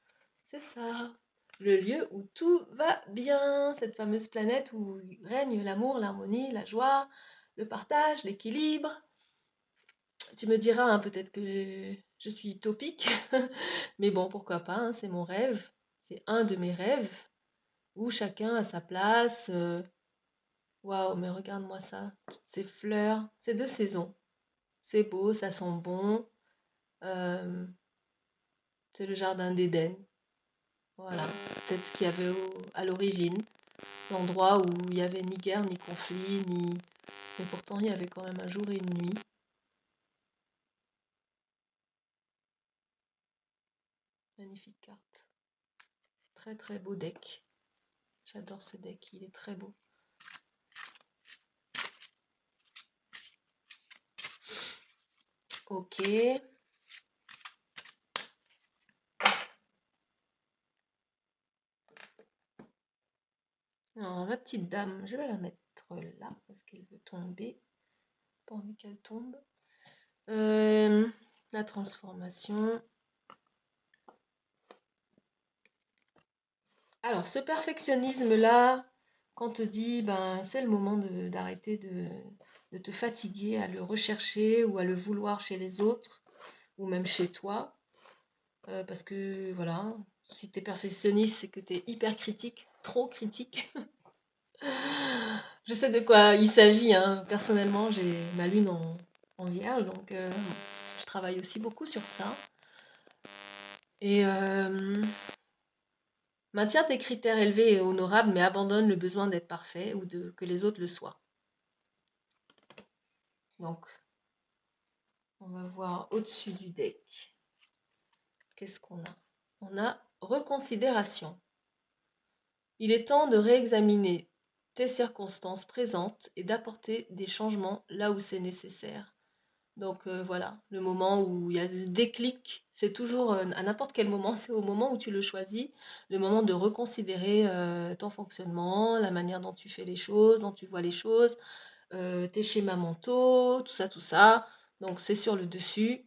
C'est ça. Le lieu où tout va bien. Cette fameuse planète où règne l'amour, l'harmonie, la joie, le partage, l'équilibre. Tu me diras, hein, peut-être que je suis utopique. Mais bon, pourquoi pas, hein, c'est mon rêve. C'est un de mes rêves où chacun a sa place. Waouh, mais regarde-moi ça. Toutes ces fleurs. C'est de saison. C'est beau, ça sent bon. Euh, c'est le jardin d'Éden. Voilà, peut-être ce qu'il y avait à l'origine, l'endroit où il n'y avait ni guerre, ni conflit, ni... Mais pourtant, il y avait quand même un jour et une nuit. Magnifique carte. Très très beau deck. J'adore ce deck, il est très beau. Ok. Alors, ma petite dame, je vais la mettre là parce qu'elle veut tomber. Pas envie qu'elle tombe. La transformation. Alors, ce perfectionnisme-là, quand on te dit, ben, c'est le moment d'arrêter de te fatiguer à le rechercher ou à le vouloir chez les autres, ou même chez toi, parce que, voilà, si tu es perfectionniste, c'est que tu es hyper critique, trop critique. Je sais de quoi il s'agit, hein. Personnellement, j'ai ma lune en vierge, donc je travaille aussi beaucoup sur ça. Et maintiens tes critères élevés et honorables, mais abandonne le besoin d'être parfait ou que les autres le soient. Donc, on va voir au-dessus du deck. Qu'est-ce qu'on a? On a reconsidération. Il est temps de réexaminer tes circonstances présentes et d'apporter des changements là où c'est nécessaire. Donc voilà, le moment où il y a le déclic, c'est toujours à n'importe quel moment, c'est au moment où tu le choisis, le moment de reconsidérer ton fonctionnement, la manière dont tu fais les choses, dont tu vois les choses, tes schémas mentaux, tout ça, tout ça. Donc c'est sur le dessus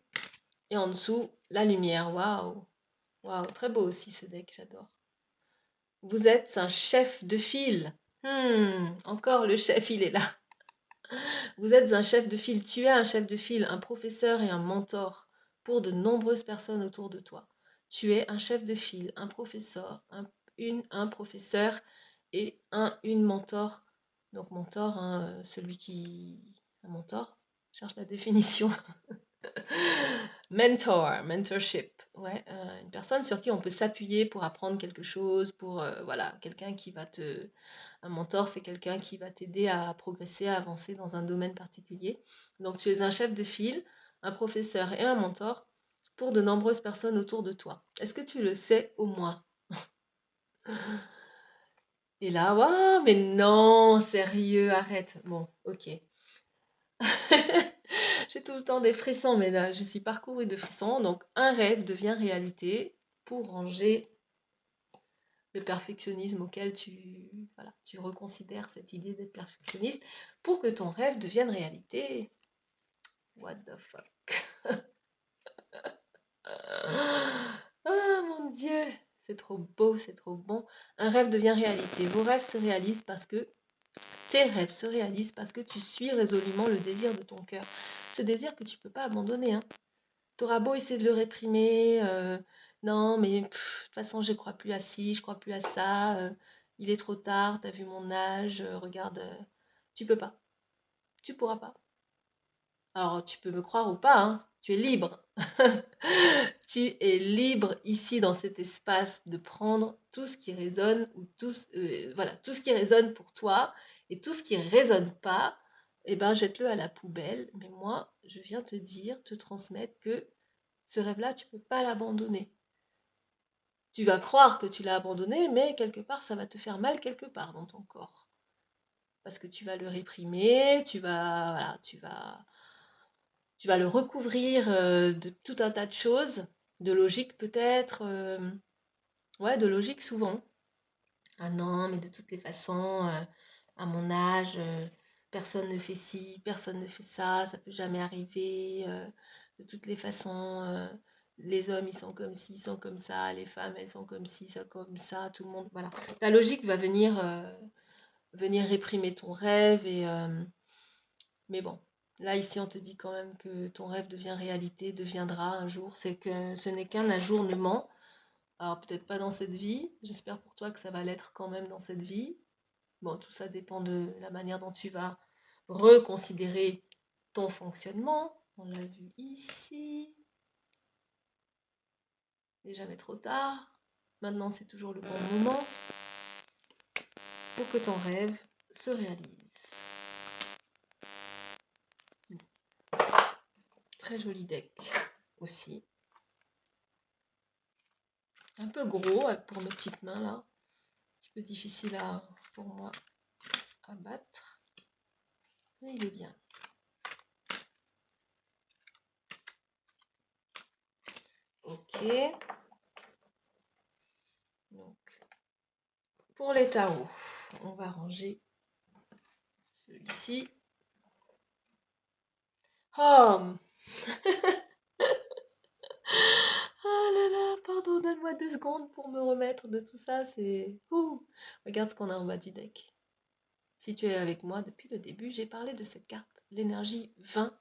et en dessous, la lumière. Waouh, waouh, très beau aussi ce deck, j'adore. Vous êtes un chef de file. Encore le chef, il est là. Vous êtes un chef de file, tu es un chef de file, un professeur et un mentor pour de nombreuses personnes autour de toi. Tu es un chef de file, un professeur, un professeur et une mentor. Donc mentor, hein, celui qui... Un mentor, cherche la définition. Mentor, mentorship, ouais, une personne sur qui on peut s'appuyer pour apprendre quelque chose, pour, voilà, quelqu'un qui va te un mentor, c'est quelqu'un qui va t'aider à progresser, à avancer dans un domaine particulier. Donc tu es un chef de file, un professeur et un mentor pour de nombreuses personnes autour de toi. Est-ce que tu le sais au moins? Et là: «Waouh, mais non, sérieux, arrête». Bon, OK. J'ai tout le temps des frissons, mais là, je suis parcourue de frissons. Donc, un rêve devient réalité pour ranger le perfectionnisme auquel voilà, tu reconsidères cette idée d'être perfectionniste. Pour que ton rêve devienne réalité. What the fuck? Ah mon Dieu, c'est trop beau, c'est trop bon. Un rêve devient réalité. Vos rêves se réalisent parce que tes rêves se réalisent parce que tu suis résolument le désir de ton cœur. Ce désir que tu peux pas abandonner, hein. T'auras beau essayer de le réprimer, non, mais de toute façon, je crois plus à ci, je crois plus à ça, il est trop tard, t'as vu mon âge, regarde, tu peux pas, tu pourras pas. Alors, tu peux me croire ou pas, hein, tu es libre. Tu es libre ici dans cet espace de prendre tout ce qui résonne ou voilà, tout ce qui résonne pour toi et tout ce qui résonne pas, eh ben, jette-le à la poubelle. Mais moi, je viens te dire, te transmettre que ce rêve-là, tu peux pas l'abandonner. Tu vas croire que tu l'as abandonné, mais quelque part, ça va te faire mal quelque part dans ton corps. Parce que tu vas le réprimer, voilà, tu vas le recouvrir de tout un tas de choses, de logique peut-être, ouais, de logique souvent. Ah non, mais de toutes les façons, à mon âge, personne ne fait ci, personne ne fait ça peut jamais arriver. De toutes les façons, les hommes, ils sont comme ci, ils sont comme ça, les femmes, elles sont comme ci, sont comme ça, tout le monde, voilà. Ta logique va venir réprimer ton rêve mais bon, là, ici, on te dit quand même que ton rêve devient réalité, deviendra un jour. C'est que ce n'est qu'un ajournement. Alors peut-être pas dans cette vie, j'espère pour toi que ça va l'être quand même dans cette vie. Bon, tout ça dépend de la manière dont tu vas reconsidérer ton fonctionnement. On l'a vu ici. Il n'est jamais trop tard. Maintenant, c'est toujours le bon moment pour que ton rêve se réalise. Très joli deck aussi. Un peu gros pour mes petites mains là. Un petit peu difficile pour moi à battre. Mais il est bien. Ok. Donc, pour les tarots, on va ranger celui-ci. Oh! Ah là là, pardon, donne-moi 2 secondes pour me remettre de tout ça, c'est ouh! Regarde ce qu'on a en bas du deck. Si tu es avec moi depuis le début, j'ai parlé de cette carte, l'énergie 20,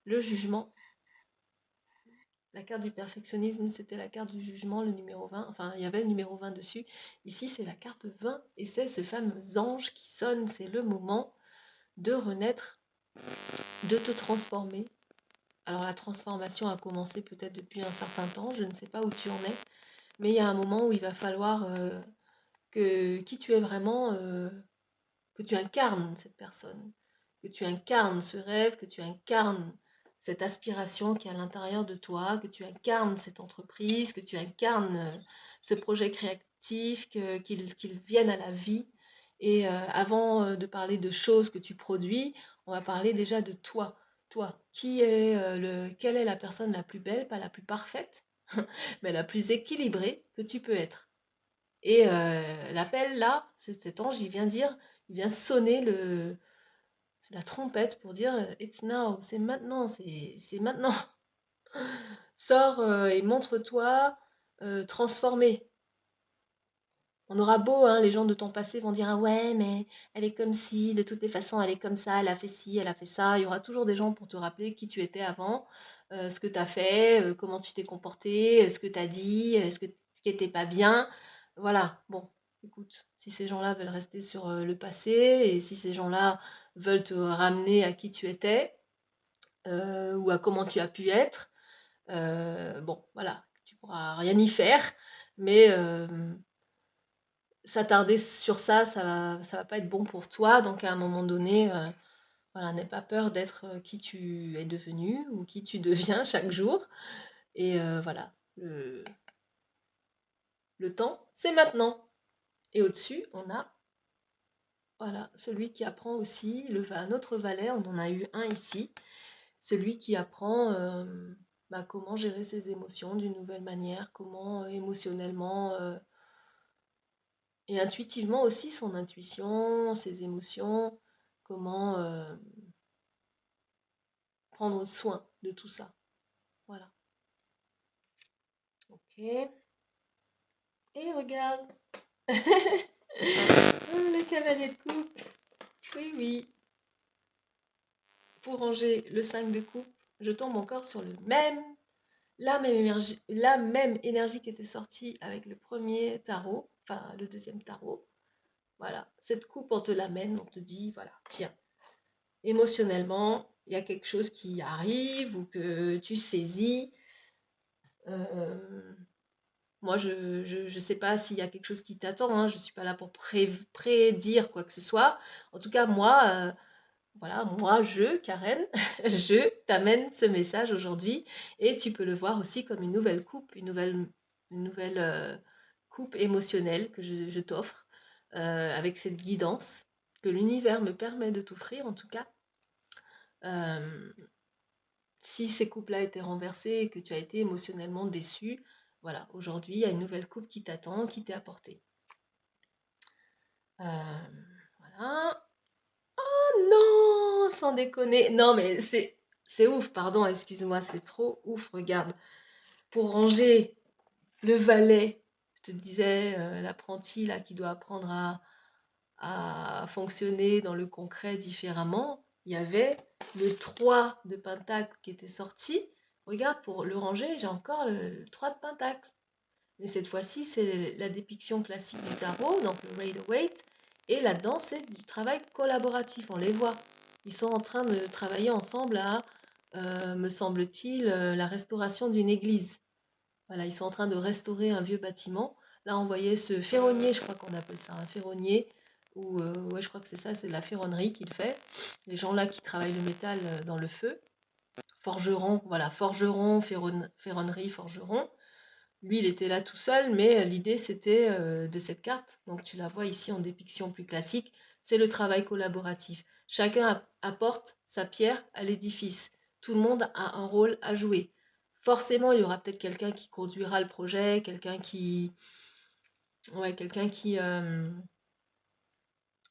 le jugement. La carte du perfectionnisme, c'était la carte du jugement, le numéro 20. Enfin, il y avait le numéro 20 dessus. Ici, c'est la carte 20 et c'est ce fameux ange qui sonne. C'est le moment de renaître, de te transformer. Alors, la transformation a commencé peut-être depuis un certain temps. Je ne sais pas où tu en es. Mais il y a un moment où il va falloir que qui tu es vraiment, que tu incarnes cette personne, que tu incarnes ce rêve, que tu incarnes cette aspiration qui est à l'intérieur de toi, que tu incarnes cette entreprise, que tu incarnes ce projet créatif, qu'il vienne à la vie. Et avant de parler de choses que tu produis, on va parler déjà de toi. Toi, quelle est la personne la plus belle, pas la plus parfaite, mais la plus équilibrée que tu peux être. Et l'appel là, c'est cet ange, il vient sonner la trompette pour dire It's now, c'est maintenant, c'est maintenant. Sors et montre-toi transformé. On aura beau, hein, les gens de ton passé vont dire ah ouais, mais elle est comme ci, de toutes les façons, elle est comme ça, elle a fait ci, elle a fait ça. Il y aura toujours des gens pour te rappeler qui tu étais avant, ce que tu as fait, comment tu t'es comporté, ce que tu as dit, ce qui n'était pas bien. Voilà, bon, écoute, si ces gens-là veulent rester sur le passé et si ces gens-là veulent te ramener à qui tu étais ou à comment tu as pu être, bon, voilà, tu pourras rien y faire, mais s'attarder sur ça, ça va pas être bon pour toi. Donc à un moment donné, voilà, n'aie pas peur d'être qui tu es devenu ou qui tu deviens chaque jour. Et voilà, le temps, c'est maintenant. Et au-dessus, on a voilà, celui qui apprend aussi, un autre valet, on en a eu un ici, celui qui apprend bah, comment gérer ses émotions d'une nouvelle manière, comment émotionnellement et intuitivement aussi son intuition, ses émotions, comment prendre soin de tout ça. Voilà. Ok. Et regarde, le cavalier de coupe. Oui, oui. Pour ranger le 5 de coupe, je tombe encore sur la même énergie qui était sortie avec le premier tarot, enfin le deuxième tarot. Voilà, cette coupe, on te l'amène, on te dit, voilà, tiens, émotionnellement, il y a quelque chose qui arrive ou que tu saisis. Euh, Moi, je sais pas s'il y a quelque chose qui t'attend, hein, je ne suis pas là pour prédire quoi que ce soit. En tout cas, moi, voilà, moi, Karen, je t'amène ce message aujourd'hui et tu peux le voir aussi comme une nouvelle coupe, une nouvelle coupe émotionnelle que je t'offre avec cette guidance que l'univers me permet de t'offrir en tout cas. Euh, Si ces coupes-là étaient renversées et que tu as été émotionnellement déçu, voilà, aujourd'hui, il y a une nouvelle coupe qui t'attend, qui t'est apportée. Voilà. Oh non, sans déconner. Non, mais c'est ouf, pardon, excuse-moi, c'est trop ouf, regarde. Pour ranger le valet, je te disais, l'apprenti là qui doit apprendre à fonctionner dans le concret différemment, il y avait le 3 de pentacle qui était sorti. Regarde, pour le ranger, j'ai encore le 3 de pentacle. Mais cette fois-ci, c'est la dépiction classique du tarot, donc le Rider-Waite. Et là-dedans, c'est du travail collaboratif. On les voit. Ils sont en train de travailler ensemble à, me semble-t-il, la restauration d'une église. Voilà, ils sont en train de restaurer un vieux bâtiment. Là, on voyait ce ferronnier, je crois qu'on appelle ça un ferronnier, ou ouais, je crois que c'est ça, c'est de la ferronnerie qu'il fait. Les gens là qui travaillent le métal dans le feu. Forgeron, voilà, forgeron, ferronnerie, forgeron. Lui, il était là tout seul, mais l'idée, c'était de cette carte. Donc, tu la vois ici en dépiction plus classique. C'est le travail collaboratif. Chacun apporte sa pierre à l'édifice. Tout le monde a un rôle à jouer. Forcément, il y aura peut-être quelqu'un qui conduira le projet,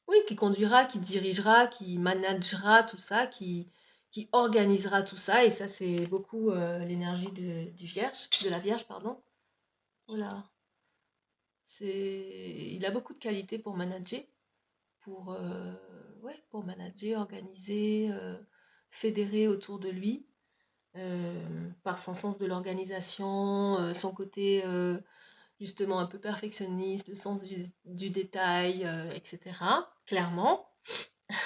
oui, qui conduira, qui dirigera, qui managera tout ça, qui organisera tout ça. Et ça, c'est beaucoup l'énergie de la Vierge, pardon. Voilà. Il a beaucoup de qualités pour manager, ouais, pour manager, organiser, fédérer autour de lui, par son sens de l'organisation, son côté justement un peu perfectionniste, le sens du détail, etc. Clairement,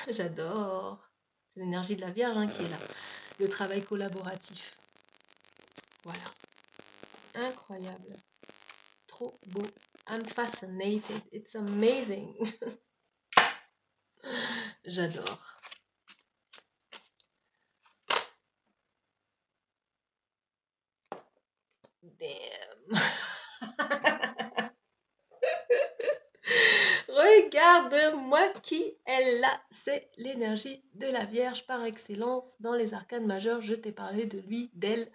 j'adore. C'est l'énergie de la Vierge hein, qui est là. Le travail collaboratif. Voilà. Incroyable. Trop beau. I'm fascinated. It's amazing. J'adore. Damn. Regarde-moi qui est là. C'est l'énergie de la Vierge par excellence. Dans les arcanes majeures, je t'ai parlé de lui, d'elle,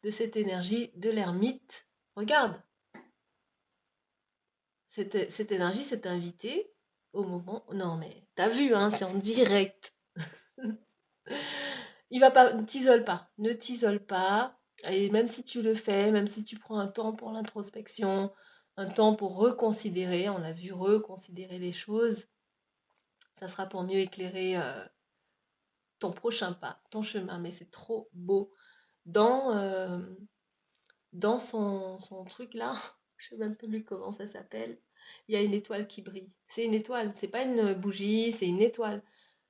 de cette énergie de l'ermite. Regarde. Cette énergie s'est invitée au moment... Non mais, t'as vu, hein, c'est en direct. Il va pas, ne t'isole pas, ne t'isole pas. Et même si tu le fais, même si tu prends un temps pour l'introspection, un temps pour reconsidérer, on a vu reconsidérer les choses, ça sera pour mieux éclairer ton prochain pas, ton chemin. Mais c'est trop beau. Dans, dans son truc là, je sais même plus comment ça s'appelle. il y a une étoile qui brille. C'est une étoile, c'est pas une bougie, c'est une étoile.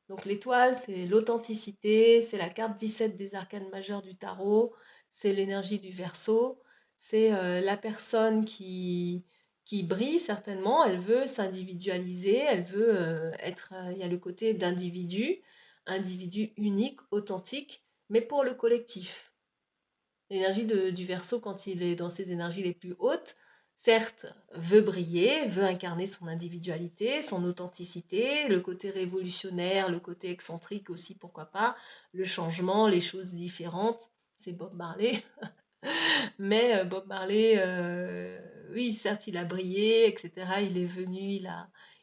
Donc l'étoile, c'est l'authenticité, c'est la carte 17 des arcanes majeurs du tarot, c'est l'énergie du Verseau, c'est la personne qui brille certainement, elle veut s'individualiser, elle veut être, il y a le côté d'individu, individu unique, authentique, mais pour le collectif. L'énergie du Verseau, quand il est dans ses énergies les plus hautes, certes, veut briller, veut incarner son individualité, son authenticité, le côté révolutionnaire, le côté excentrique aussi, pourquoi pas, le changement, les choses différentes. C'est Bob Marley. Mais Bob Marley, oui, certes, il a brillé, etc. Il est venu,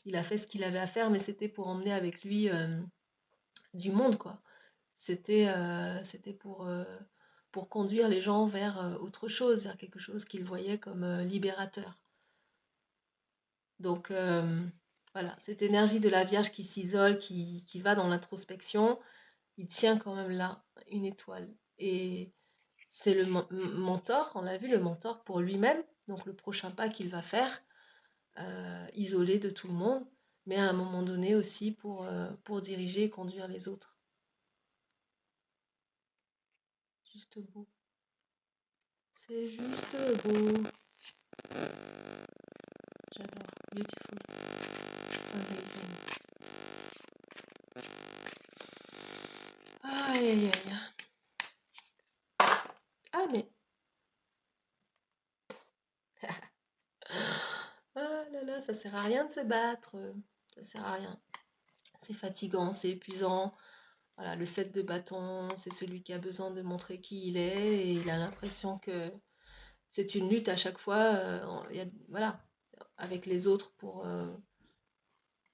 il a fait ce qu'il avait à faire, mais c'était pour emmener avec lui du monde, quoi. C'était pour conduire les gens vers autre chose, vers quelque chose qu'ils voyaient comme libérateur. Donc voilà, cette énergie de la Vierge qui s'isole, qui va dans l'introspection, il tient quand même là une étoile. Et c'est le mentor, on l'a vu, le mentor pour lui-même, donc le prochain pas qu'il va faire, isolé de tout le monde, mais à un moment donné aussi pour diriger et conduire les autres. Juste beau. C'est juste beau. J'adore. Beautiful. Amazing. Aïe, aïe, aïe. Ah, mais. Ah là là, ça sert à rien de se battre. Ça sert à rien. C'est fatigant, c'est épuisant. Voilà, le 7 de bâton, c'est celui qui a besoin de montrer qui il est et il a l'impression que c'est une lutte à chaque fois, voilà, avec les autres pour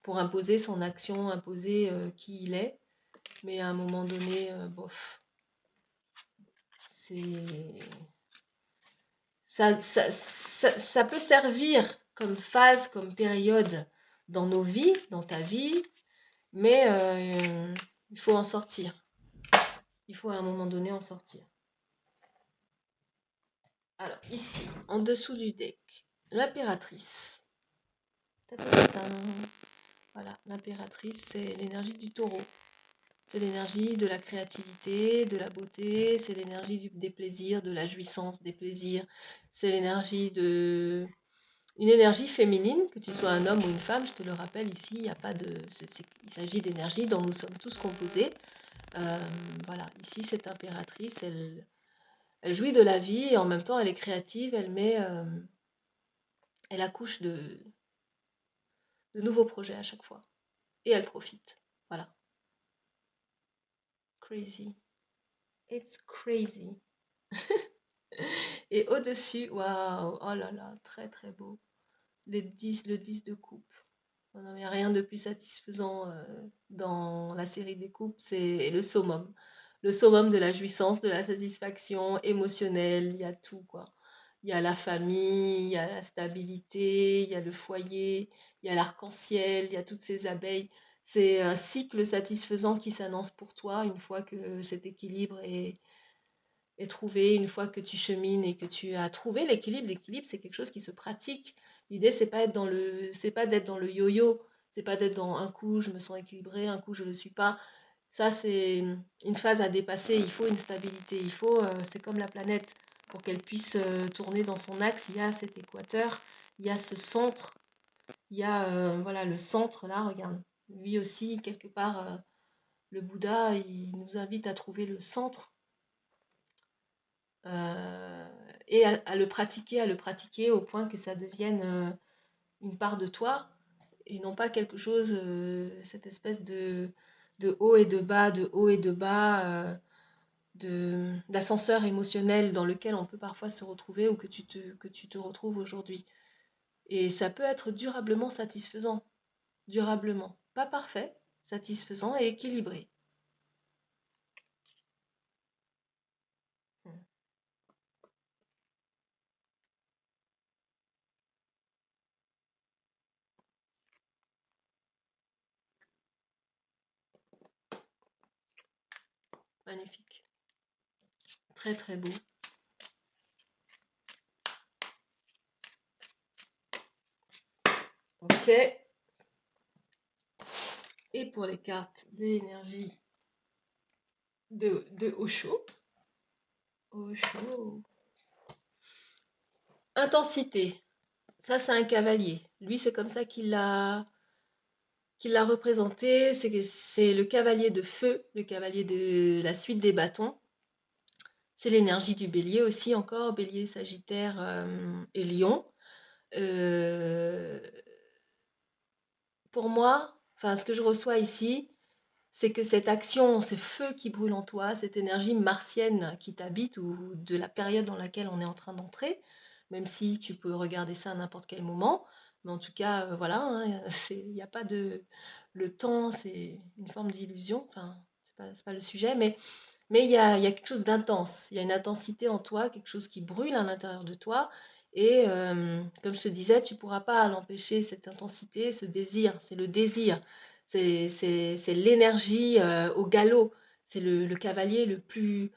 imposer son action, imposer qui il est. Mais à un moment donné, bof, c'est ça peut servir comme phase, comme période dans nos vies, dans ta vie, mais il faut en sortir. Il faut à un moment donné en sortir. Alors, ici, en dessous du deck, l'impératrice. Voilà, l'impératrice, c'est l'énergie du taureau. C'est l'énergie de la créativité, de la beauté, c'est l'énergie des plaisirs, de la jouissance des plaisirs. C'est l'énergie de... Une énergie féminine, que tu sois un homme ou une femme, je te le rappelle ici, il n'y a pas de... il s'agit d'énergie dont nous sommes tous composés. Voilà, ici, cette impératrice, elle jouit de la vie et en même temps, elle est créative, elle accouche de nouveaux projets à chaque fois. Et elle profite. Voilà. Crazy. It's crazy. Et au-dessus, waouh, oh là là, très très beau. Le 10 de coupe. Oh non, il n'y a rien de plus satisfaisant dans la série des coupes, c'est le summum. Le summum de la jouissance, de la satisfaction émotionnelle, il y a tout quoi. Il y a la famille, il y a la stabilité, il y a le foyer, il y a l'arc-en-ciel, il y a toutes ces abeilles. C'est un cycle satisfaisant qui s'annonce pour toi une fois que cet équilibre est trouvé, une fois que tu chemines et que tu as trouvé l'équilibre. L'équilibre, c'est quelque chose qui se pratique. L'idée, c'est pas d'être dans le yo-yo, c'est pas d'être dans un coup je me sens équilibré, un coup je le suis pas. Ça, c'est une phase à dépasser. Il faut une stabilité. C'est comme la planète, pour qu'elle puisse tourner dans son axe. Il y a cet équateur, il y a ce centre, il y a voilà le centre là. Regarde, lui aussi quelque part, le Bouddha, il nous invite à trouver le centre euh, et à le pratiquer au point que ça devienne une part de toi et non pas quelque chose, cette espèce de haut et de bas, de haut et de bas, d'ascenseur émotionnel dans lequel on peut parfois se retrouver ou que tu te retrouves aujourd'hui. Et ça peut être durablement satisfaisant, durablement, pas parfait, satisfaisant et équilibré. Magnifique, très très beau. Ok. Et pour les cartes de l'énergie de Osho. Osho. Intensité. Ça, c'est un cavalier. Lui, c'est comme ça qu'il l'a représenté. C'est le cavalier de feu, le cavalier de la suite des bâtons. C'est l'énergie du bélier aussi, encore. Bélier, Sagittaire et Lion. Euh, pour moi, enfin, ce que je reçois ici, c'est que cette action, ce feu qui brûle en toi, cette énergie martienne qui t'habite ou de la période dans laquelle on est en train d'entrer, même si tu peux regarder ça à n'importe quel moment, mais en tout cas, voilà, hein, il n'y a pas de... Le temps, c'est une forme d'illusion, enfin, c'est pas le sujet, mais il y a quelque chose d'intense, il y a une intensité en toi, quelque chose qui brûle à l'intérieur de toi, et comme je te disais, tu ne pourras pas l'empêcher, cette intensité, ce désir, c'est le désir, c'est l'énergie au galop, c'est le cavalier le plus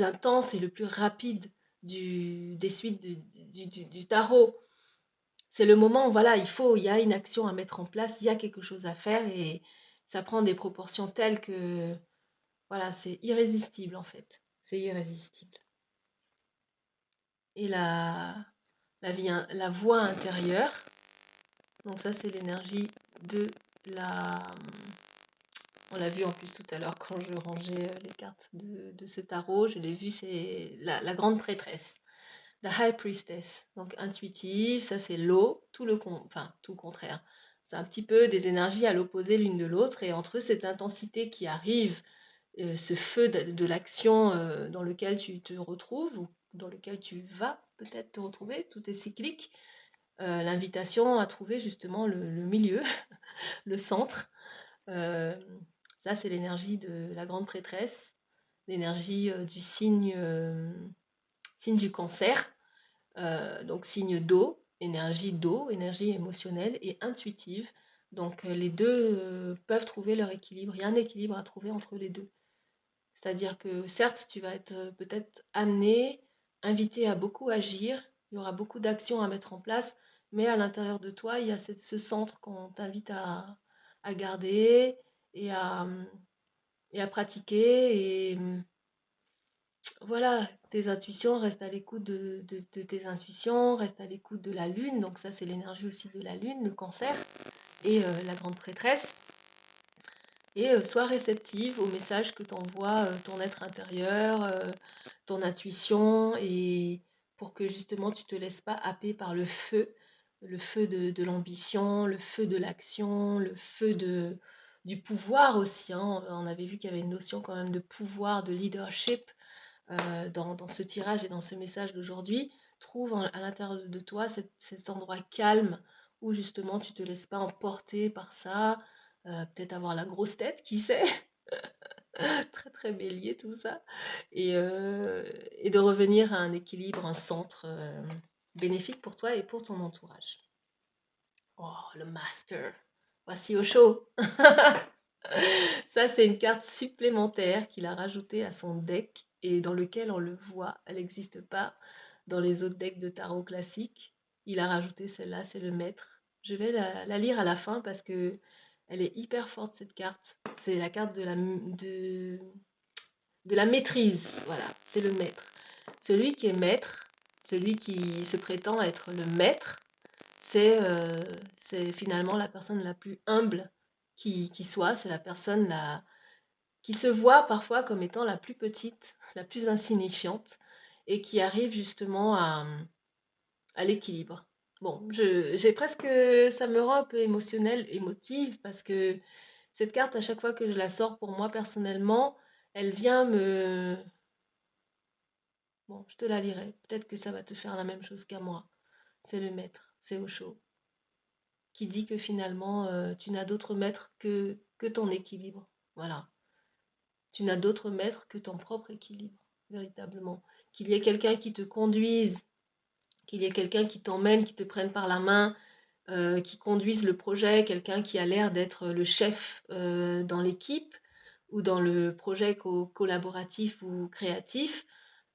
intense et le plus rapide des suites du tarot. C'est le moment, voilà, il y a une action à mettre en place, il y a quelque chose à faire, et ça prend des proportions telles que voilà, c'est irrésistible en fait. C'est irrésistible. Et la voix intérieure, donc ça c'est l'énergie de la... On l'a vu en plus tout à l'heure quand je rangeais les cartes de ce tarot, je l'ai vu, c'est la grande prêtresse, la high priestess, donc intuitive, ça c'est l'eau, enfin tout le contraire. C'est un petit peu des énergies à l'opposé l'une de l'autre, et entre eux cette intensité qui arrive, ce feu de l'action dans lequel tu te retrouves ou dans lequel tu vas peut-être te retrouver, tout est cyclique. L'invitation à trouver justement le milieu, le centre. Euh, Ça, c'est l'énergie de la grande prêtresse, l'énergie du signe du cancer, donc signe d'eau, énergie émotionnelle et intuitive. Donc les deux peuvent trouver leur équilibre. Il y a un équilibre à trouver entre les deux. C'est-à-dire que certes, tu vas être peut-être amené, invité à beaucoup agir, il y aura beaucoup d'actions à mettre en place, mais à l'intérieur de toi, il y a ce centre qu'on t'invite à garder et et à pratiquer. Et voilà, tes intuitions, reste à l'écoute de tes intuitions, reste à l'écoute de la lune. Donc ça, c'est l'énergie aussi de la lune, le cancer et la grande prêtresse. Et sois réceptive aux messages que t'envoie ton être intérieur, ton intuition, et pour que justement tu te laisses pas happer par le feu de l'ambition, le feu de l'action, le feu du pouvoir aussi, hein. On avait vu qu'il y avait une notion quand même de pouvoir, de leadership dans ce tirage et dans ce message d'aujourd'hui. Trouve à l'intérieur de toi cet endroit calme où justement tu te laisses pas emporter par ça, peut-être avoir la grosse tête, qui sait, très très bélier tout ça, et de revenir à un équilibre, un centre bénéfique pour toi et pour ton entourage. Oh, le master. Voici Osho. Ça, c'est une carte supplémentaire qu'il a rajoutée à son deck et dans lequel on le voit. Elle n'existe pas dans les autres decks de tarot classiques. Il a rajouté celle-là, c'est le maître. Je vais la lire à la fin parce que elle est hyper forte cette carte. C'est la carte de la maîtrise. Voilà, c'est le maître. Celui qui est maître, celui qui se prétend être le maître, c'est finalement la personne la plus humble qui soit. C'est la personne qui se voit parfois comme étant la plus petite, la plus insignifiante, et qui arrive justement à l'équilibre. Bon, j'ai presque, ça me rend un peu émotionnelle, émotive, parce que cette carte, à chaque fois que je la sors pour moi personnellement, elle vient me... Bon, je te la lirai. Peut-être que ça va te faire la même chose qu'à moi. C'est le maître, c'est Osho, qui dit que finalement, tu n'as d'autre maître que ton équilibre. Voilà. Tu n'as d'autre maître que ton propre équilibre, véritablement. Qu'il y ait quelqu'un qui te conduise, qu'il y ait quelqu'un qui t'emmène, qui te prenne par la main, qui conduise le projet, quelqu'un qui a l'air d'être le chef dans l'équipe ou dans le projet collaboratif ou créatif.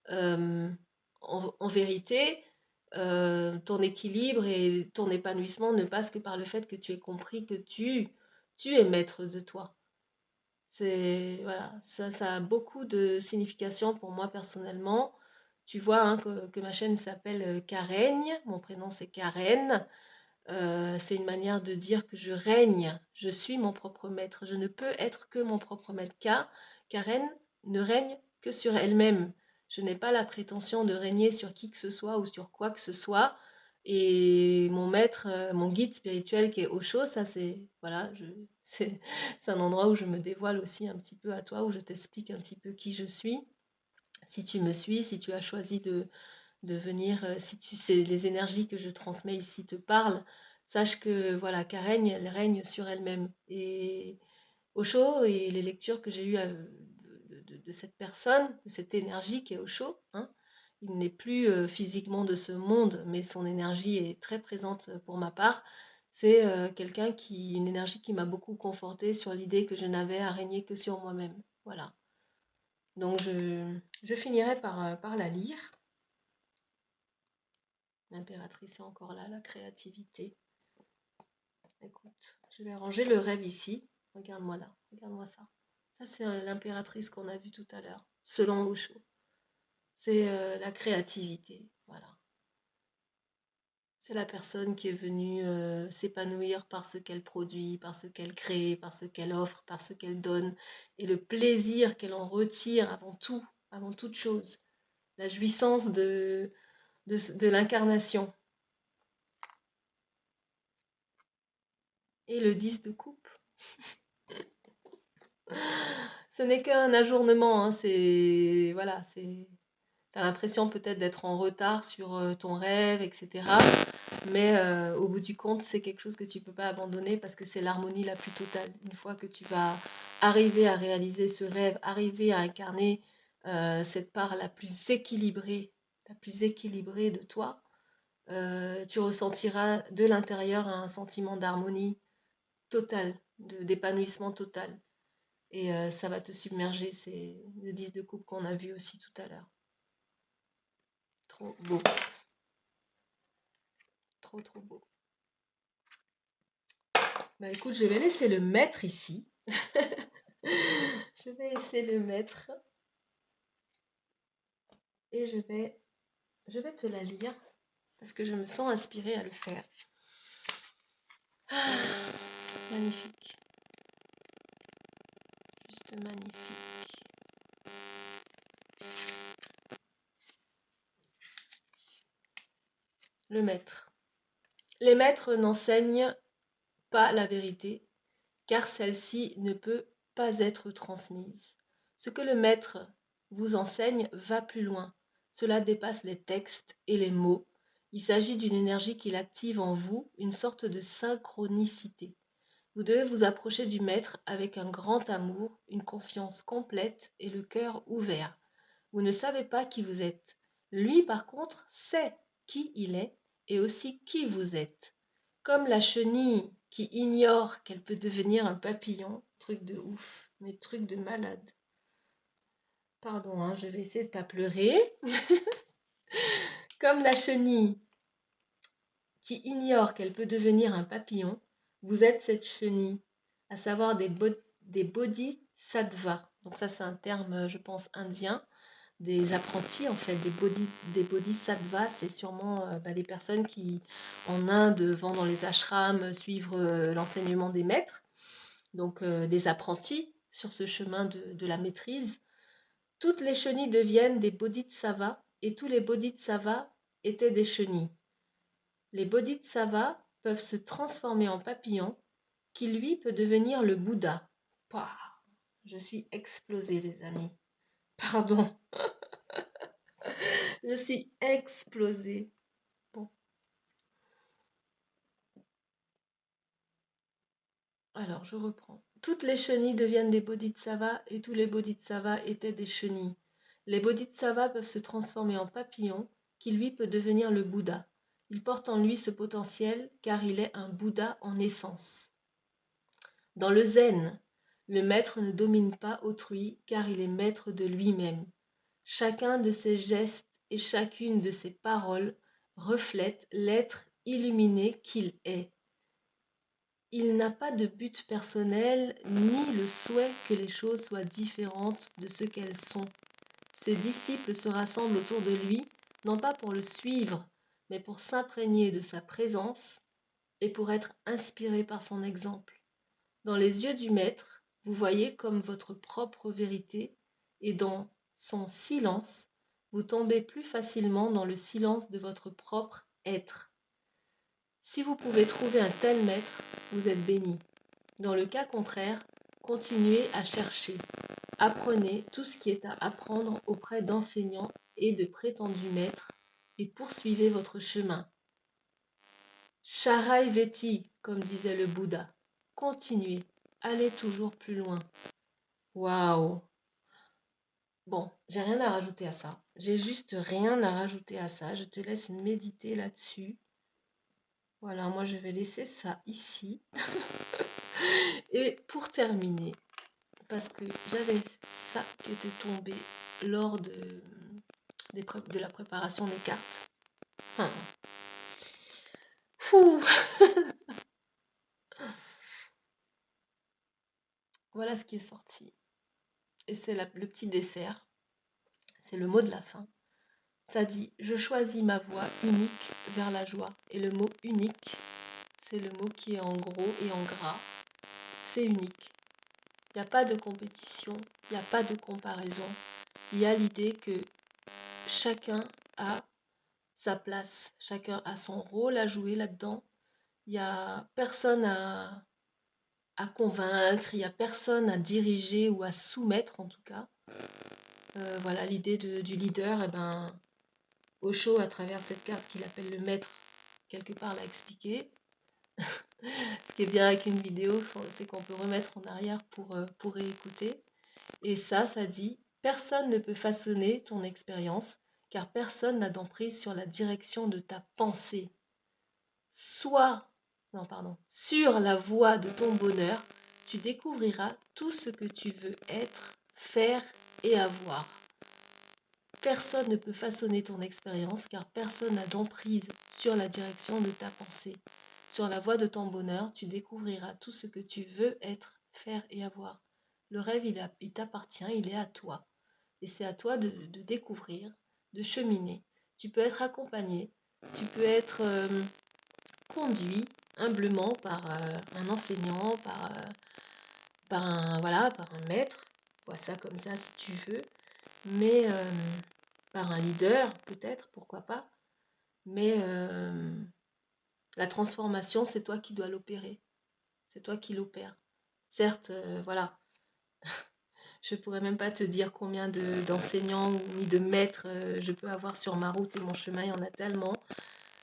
Euh, en vérité, ton équilibre et ton épanouissement ne passe que par le fait que tu aies compris que tu es maître de toi. C'est voilà, ça a beaucoup de signification pour moi personnellement. Tu vois hein, que ma chaîne s'appelle Karen, mon prénom c'est Karen. C'est une manière de dire que je règne, je suis mon propre maître, je ne peux être que mon propre maître, car Karen ne règne que sur elle-même. Je n'ai pas la prétention de régner sur qui que ce soit ou sur quoi que ce soit. Et mon maître, mon guide spirituel qui est Osho, ça c'est voilà, c'est un endroit où je me dévoile aussi un petit peu à toi, où je t'explique un petit peu qui je suis. Si tu me suis, si tu as choisi de venir, si tu sais les énergies que je transmets ici te parlent, sache que voilà, Karen, elle règne sur elle-même. Et Osho et les lectures que j'ai eues de cette personne, de cette énergie qui est Osho, hein, il n'est plus physiquement de ce monde, mais son énergie est très présente pour ma part. C'est quelqu'un qui, une énergie qui m'a beaucoup confortée sur l'idée que je n'avais à régner que sur moi-même. Voilà. Donc je finirai par la lire. L'impératrice est encore là, la créativité. Écoute, je vais ranger le rêve ici. Regarde-moi là, regarde-moi ça. Ça, c'est l'impératrice qu'on a vue tout à l'heure, selon Osho. C'est la créativité, voilà. C'est la personne qui est venue s'épanouir par ce qu'elle produit, par ce qu'elle crée, par ce qu'elle offre, par ce qu'elle donne, et le plaisir qu'elle en retire avant tout, avant toute chose. La jouissance de l'incarnation. Et le 10 de coupe. Ce n'est qu'un ajournement, hein, c'est voilà, c'est t'as l'impression peut-être d'être en retard sur ton rêve, etc. Mais au bout du compte, c'est quelque chose que tu ne peux pas abandonner parce que c'est l'harmonie la plus totale. Une fois que tu vas arriver à réaliser ce rêve, arriver à incarner cette part la plus équilibrée de toi, tu ressentiras de l'intérieur un sentiment d'harmonie totale, d'épanouissement total. Et ça va te submerger, c'est le 10 de coupe qu'on a vu aussi tout à l'heure. Trop beau. Trop, trop beau. Bah écoute, je vais laisser le mettre ici. Je vais laisser le mettre. Et je vais te la lire parce que je me sens inspirée à le faire. Ah, magnifique. Juste magnifique. Le maître. Les maîtres n'enseignent pas la vérité, car celle-ci ne peut pas être transmise. Ce que le maître vous enseigne va plus loin. Cela dépasse les textes et les mots. Il s'agit d'une énergie qu'il active en vous, une sorte de synchronicité. Vous devez vous approcher du maître avec un grand amour, une confiance complète et le cœur ouvert. Vous ne savez pas qui vous êtes. Lui, par contre, sait qui il est et aussi qui vous êtes. Comme la chenille qui ignore qu'elle peut devenir un papillon, truc de ouf, mais truc de malade. Pardon, hein, je vais essayer de ne pas pleurer. Comme la chenille qui ignore qu'elle peut devenir un papillon, vous êtes cette chenille, à savoir des bodhisattvas. Donc ça, c'est un terme, je pense, indien. Des apprentis, en fait, des bodhisattvas, c'est sûrement les personnes qui, en Inde, vont dans les ashrams, suivre l'enseignement des maîtres. Donc des apprentis sur ce chemin de la maîtrise. Toutes les chenilles deviennent des bodhisattvas et tous les bodhisattvas étaient des chenilles. Les bodhisattvas peuvent se transformer en papillon, qui lui peut devenir le Bouddha. Pouah, je suis explosée, les amis. Pardon, je suis explosée. Bon, alors je reprends. Toutes les chenilles deviennent des bodhisattvas et tous les bodhisattvas étaient des chenilles. Les bodhisattvas peuvent se transformer en papillon, qui lui peut devenir le Bouddha. Il porte en lui ce potentiel car il est un Bouddha en essence. Dans le zen, le maître ne domine pas autrui car il est maître de lui-même. Chacun de ses gestes et chacune de ses paroles reflète l'être illuminé qu'il est. Il n'a pas de but personnel ni le souhait que les choses soient différentes de ce qu'elles sont. Ses disciples se rassemblent autour de lui, non pas pour le suivre, mais pour s'imprégner de sa présence et pour être inspirés par son exemple. Dans les yeux du Maître, vous voyez comme votre propre vérité, et dans son silence, vous tombez plus facilement dans le silence de votre propre être. Si vous pouvez trouver un tel maître, vous êtes béni. Dans le cas contraire, continuez à chercher. Apprenez tout ce qui est à apprendre auprès d'enseignants et de prétendus maîtres, et poursuivez votre chemin. Charai veti, comme disait le Bouddha. Continuez, allez toujours plus loin. Waouh! Bon, j'ai rien à rajouter à ça. J'ai juste rien à rajouter à ça. Je te laisse méditer là-dessus. Voilà, moi je vais laisser ça ici. Et pour terminer, parce que j'avais ça qui était tombé lors de la préparation des cartes. Hum. Fou. Voilà ce qui est sorti. Et c'est le petit dessert. C'est le mot de la fin. Ça dit, je choisis ma voie unique vers la joie. Et le mot unique, c'est le mot qui est en gros et en gras. C'est unique. Il n'y a pas de compétition, il n'y a pas de comparaison. Il y a l'idée que chacun a sa place, chacun a son rôle à jouer là-dedans. Il n'y a personne à convaincre, il n'y a personne à diriger ou à soumettre en tout cas. Voilà l'idée du leader, Osho, à travers cette carte qu'il appelle le maître, quelque part l'a expliqué. Ce qui est bien avec une vidéo, c'est qu'on peut remettre en arrière pour réécouter. Et ça dit, personne ne peut façonner ton expérience, car personne n'a d'emprise sur la direction de ta pensée. Sur la voie de ton bonheur, tu découvriras tout ce que tu veux être, faire et avoir. Personne ne peut façonner ton expérience car personne n'a d'emprise sur la direction de ta pensée. Sur la voie de ton bonheur, tu découvriras tout ce que tu veux être, faire et avoir. Le rêve, il t'appartient, il est à toi. Et c'est à toi de découvrir, de cheminer. Tu peux être accompagné, tu peux être conduit humblement par un enseignant, par un maître. Vois ça comme ça si tu veux. Mais par un leader, peut-être, pourquoi pas. Mais la transformation, c'est toi qui dois l'opérer. C'est toi qui l'opères. Certes, voilà, je pourrais même pas te dire combien d'enseignants ni de maîtres je peux avoir sur ma route et mon chemin, il y en a tellement.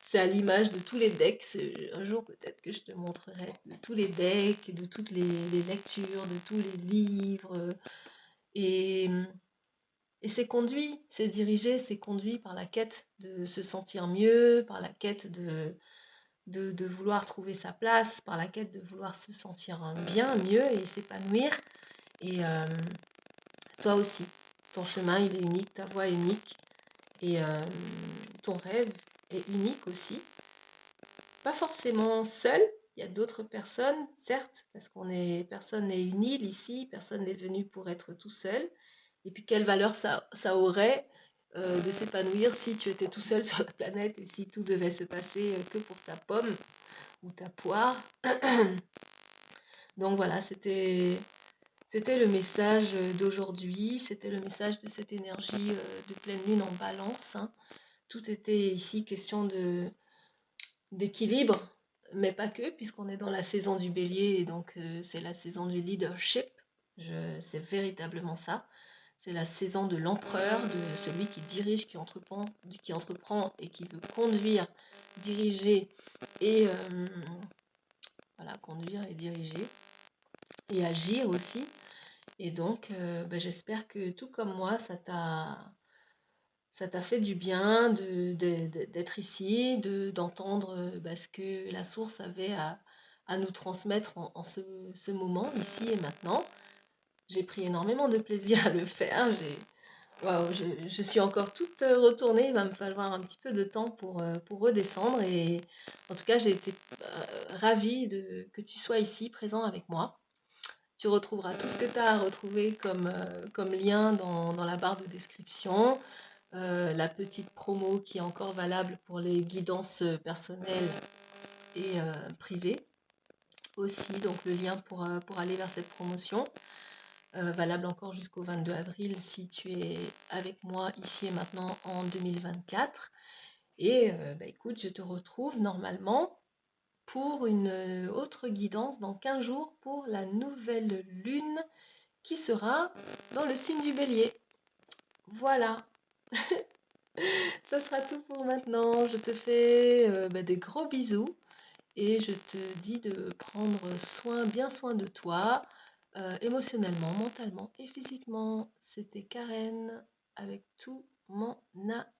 C'est à l'image de tous les decks. Un jour, peut-être que je te montrerai de tous les decks, de toutes les lectures, de tous les livres. Et Et c'est dirigé, c'est conduit par la quête de se sentir mieux, par la quête de vouloir trouver sa place, par la quête de vouloir se sentir bien, mieux et s'épanouir. Et toi aussi, ton chemin, il est unique, ta voix est unique. Et ton rêve est unique aussi. Pas forcément seul, il y a d'autres personnes, certes, parce personne n'est une île ici, personne n'est venu pour être tout seul. Et puis quelle valeur ça aurait de s'épanouir si tu étais tout seul sur la planète et si tout devait se passer que pour ta pomme ou ta poire. Donc voilà, c'était le message d'aujourd'hui, c'était le message de cette énergie de pleine lune en balance. Hein. Tout était ici question d'équilibre, mais pas que, puisqu'on est dans la saison du bélier et donc c'est la saison du leadership. C'est véritablement ça. C'est la saison de l'empereur, de celui qui dirige, qui entreprend et qui veut conduire, diriger et voilà, conduire et diriger et agir aussi. Et donc, j'espère que tout comme moi, ça t'a fait du bien d'être ici, d'entendre ce que la source avait à nous transmettre en ce moment, ici et maintenant. J'ai pris énormément de plaisir à le faire. Waouh, je suis encore toute, retournée. Il va me falloir un petit peu de temps pour redescendre et en tout cas, j'ai été, ravie de que tu sois ici, présent avec moi. Tu retrouveras tout ce que tu as à retrouver comme lien dans la barre de description, la petite promo qui est encore valable pour les guidances, personnelles et privées aussi, donc le lien pour aller vers cette promotion. Valable encore jusqu'au 22 avril si tu es avec moi ici et maintenant en 2024. Et bah, écoute, je te retrouve normalement pour une autre guidance dans 15 jours pour la nouvelle lune qui sera dans le signe du bélier. Voilà, ça sera tout pour maintenant. Je te fais bah, des gros bisous et je te dis de prendre soin, bien soin de toi, émotionnellement, mentalement et physiquement. C'était Karen avec tout mon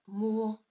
amour.